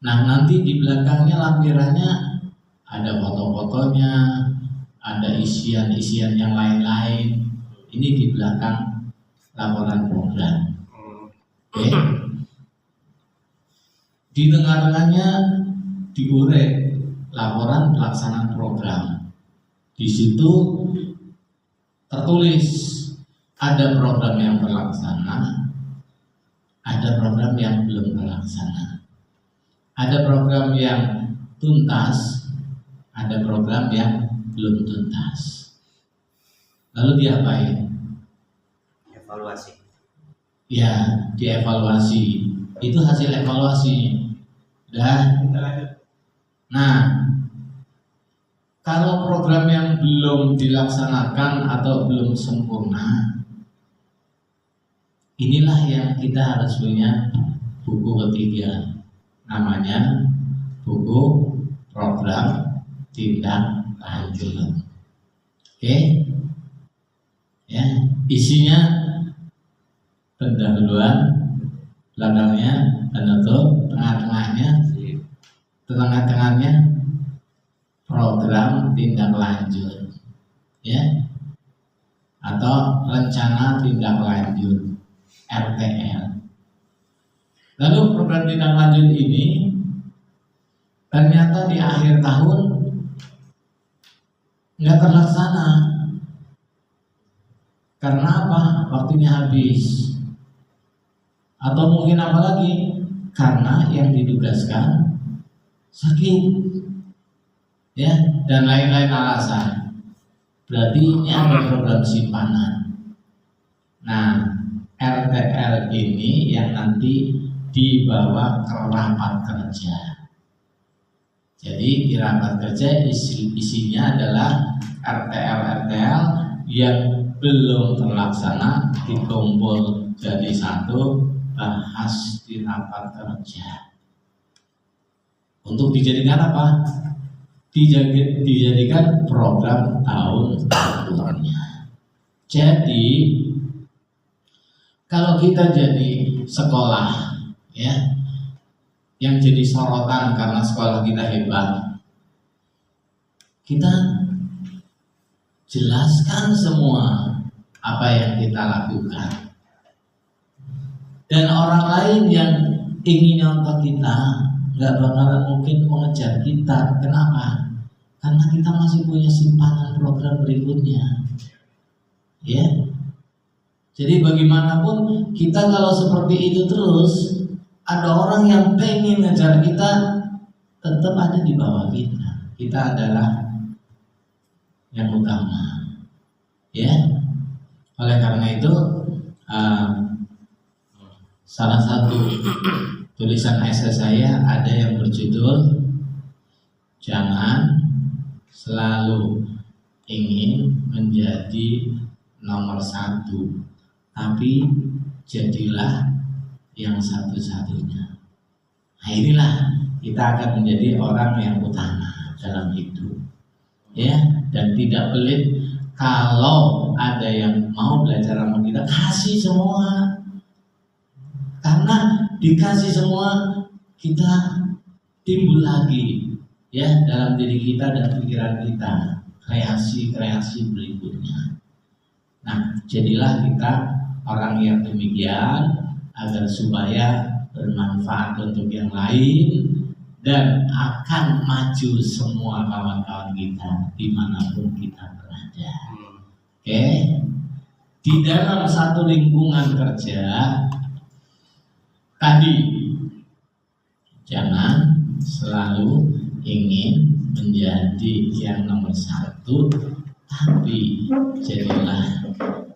Nah, nanti di belakangnya lampirannya ada foto-fotonya, ada isian-isian yang lain-lain. Ini di belakang laporan program. Oke. Di tengah-tengahnya diurek laporan pelaksanaan program. Di situ tertulis ada program yang terlaksana, ada program yang belum terlaksana. Ada program yang tuntas, ada program yang belum tuntas. Lalu diapain? Evaluasi. Ya, dievaluasi. Itu hasil evaluasi. Udah, kita lanjut. Nah, kalau program yang belum dilaksanakan atau belum sempurna, inilah yang kita harus punya buku ketiga, namanya buku program tindak lanjut. Oke, ya, isinya pendahuluan, belakangnya penutup, tengah-tengahnya program tindak lanjut, ya, atau rencana tindak lanjut RTL. Lalu program tindak lanjut ini ternyata di akhir tahun nggak terlaksana. Karena apa? Waktunya habis. Atau mungkin apa lagi? Karena yang ditugaskan sakit, ya, dan lain-lain alasan. Berarti ini ada program simpanan. Nah, RTL ini yang nanti dibawa ke rapat kerja. Jadi di rapat kerja isinya adalah RTL yang belum terlaksana dikumpul jadi satu, bahas di rapat kerja. Untuk dijadikan apa? Dijadikan program tahun-tahunnya. Jadi kalau kita jadi sekolah, ya, yang jadi sorotan karena sekolah kita hebat, kita jelaskan semua apa yang kita lakukan. Dan orang lain yang ingin nyontoh kita nggak bakalan mungkin mengejar kita. Kenapa? Karena kita masih punya simpanan program berikutnya, ya. Jadi bagaimanapun kita kalau seperti itu terus, ada orang yang pengen ngejar kita, tetap ada di bawah kita. Kita adalah yang utama, ya. Oleh karena itu salah satu tulisan esai saya ada yang berjudul "Jangan selalu ingin menjadi nomor satu, tapi jadilah yang satu-satunya." Nah, inilah kita akan menjadi orang yang utama dalam hidup, ya, dan tidak pelit. Kalau ada yang mau belajar sama kita, kasih semua. Karena dikasih semua, kita timbul lagi, ya, dalam diri kita dan pikiran kita, kreasi-kreasi berikutnya. Nah, jadilah kita orang yang demikian agar supaya bermanfaat untuk yang lain dan akan maju semua kawan-kawan kita dimanapun kita berada. Oke, di dalam satu lingkungan kerja tadi, jangan selalu ingin menjadi yang nomor satu, tapi jadilah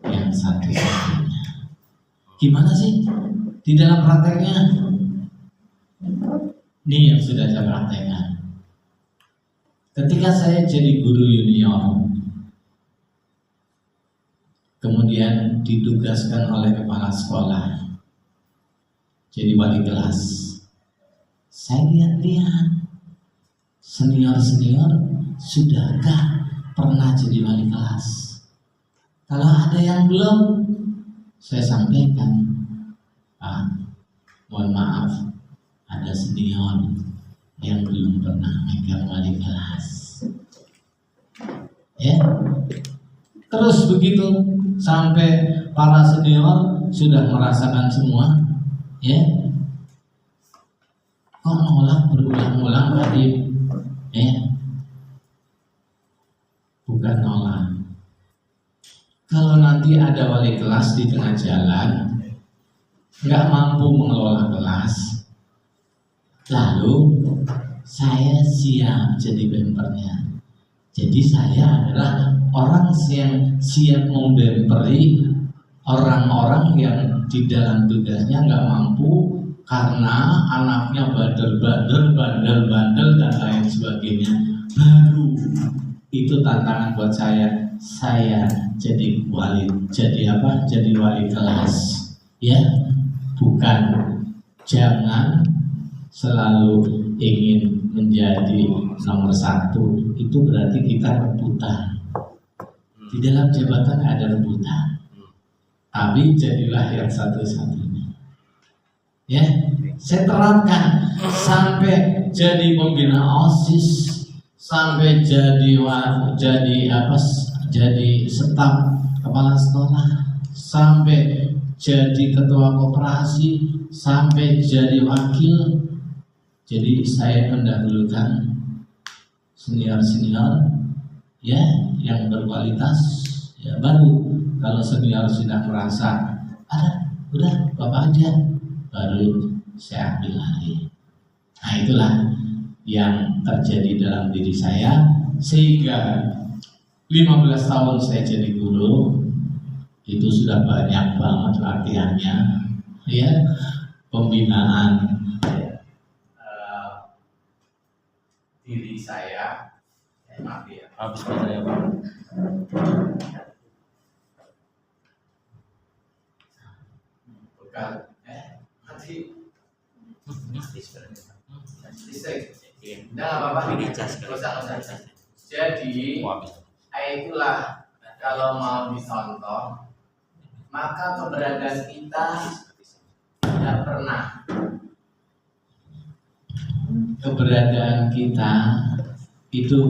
yang satu-satunya. Gimana sih di dalam prakteknya? Ini yang sudah saya praktekkan. Ketika saya jadi guru junior, kemudian ditugaskan oleh kepala sekolah jadi wali kelas, saya lihat-lihat senior-senior sudahkah pernah jadi wali kelas. Kalau ada yang belum, saya sampaikan, Pak, mohon maaf, ada senior yang belum pernah megang wali kelas, ya. Terus begitu sampai para senior sudah merasakan semua, ya, kok nolak berulang-ulang tadi, ya. Bukan nolak. Kalau nanti ada wali kelas di tengah jalan nggak mampu mengelola kelas, lalu saya siap jadi bempernya. Jadi saya adalah orang yang siap membemperi orang-orang yang di dalam tugasnya nggak mampu karena anaknya bandel dan lain sebagainya. Baru itu tantangan buat saya. Saya jadi wali kelas, ya. Bukan, jangan selalu ingin menjadi nomor satu. Itu berarti kita rebutan. Di dalam jabatan ada rebutan, tapi jadilah yang satu-satunya. Ya, saya terapkan sampai jadi pembina OSIS, sampai jadi staf kepala sekolah, sampai jadi ketua koperasi, sampai jadi wakil. Jadi saya mendahulukan senior ya yang berkualitas, ya. Baru kalau senior sudah merasa udah bapak aja, baru saya ambil alih. Nah, itulah yang terjadi dalam diri saya, sehingga 15 tahun saya jadi guru. Itu sudah banyak banget latihannya, ya, pembinaan diri saya. Maaf ya, Habis saya Pak. bukan mati listrik. Udah apa-apa, ini usah. Jadi itulah, kalau mau dicontoh, maka keberadaan kita tidak pernah, itu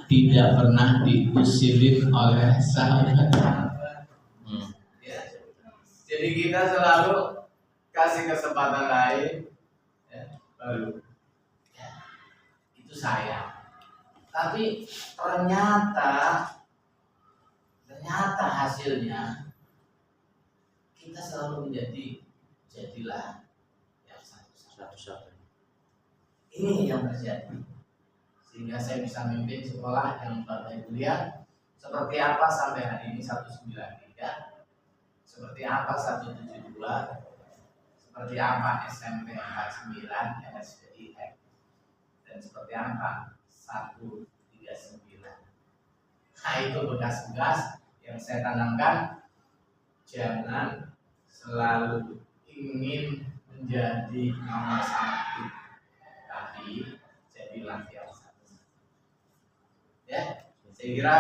tidak pernah diusilin oleh sahabat-sahabat. Ya. Jadi kita selalu kasih kesempatan lain, ya, baru. Ya. Itu saya. Tapi ternyata hasilnya kita selalu jadilah yang satu-satu. Ini yang terjadi, sehingga saya bisa memimpin sekolah yang Bapak Ibu lihat seperti apa sampai hari ini 193, seperti apa 172, seperti apa SMP 49 SPIX, dan seperti apa 139. Nah, itu bekas-bekas yang saya tanamkan. Jangan selalu ingin menjadi nomor satu, tapi jadilah yang satu. Ya, saya kira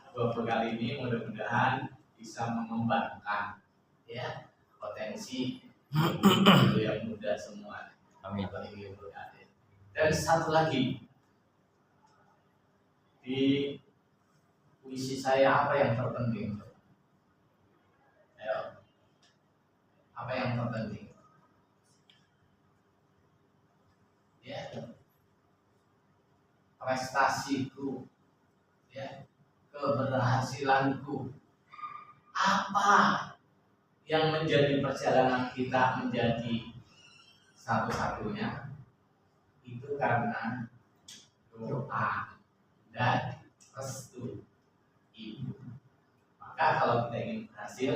dua bekal ini mudah-mudahan bisa mengembangkan, ya, potensi guru yang muda semua. Amin. Dan satu lagi, di puisi saya apa yang terpenting? Ayo, apa yang terpenting? Ya, prestasiku, ya, keberhasilanku. Apa yang menjadi perjalanan kita menjadi satu-satunya? Itu karena doa dan restu ibu. Maka kalau kita ingin berhasil,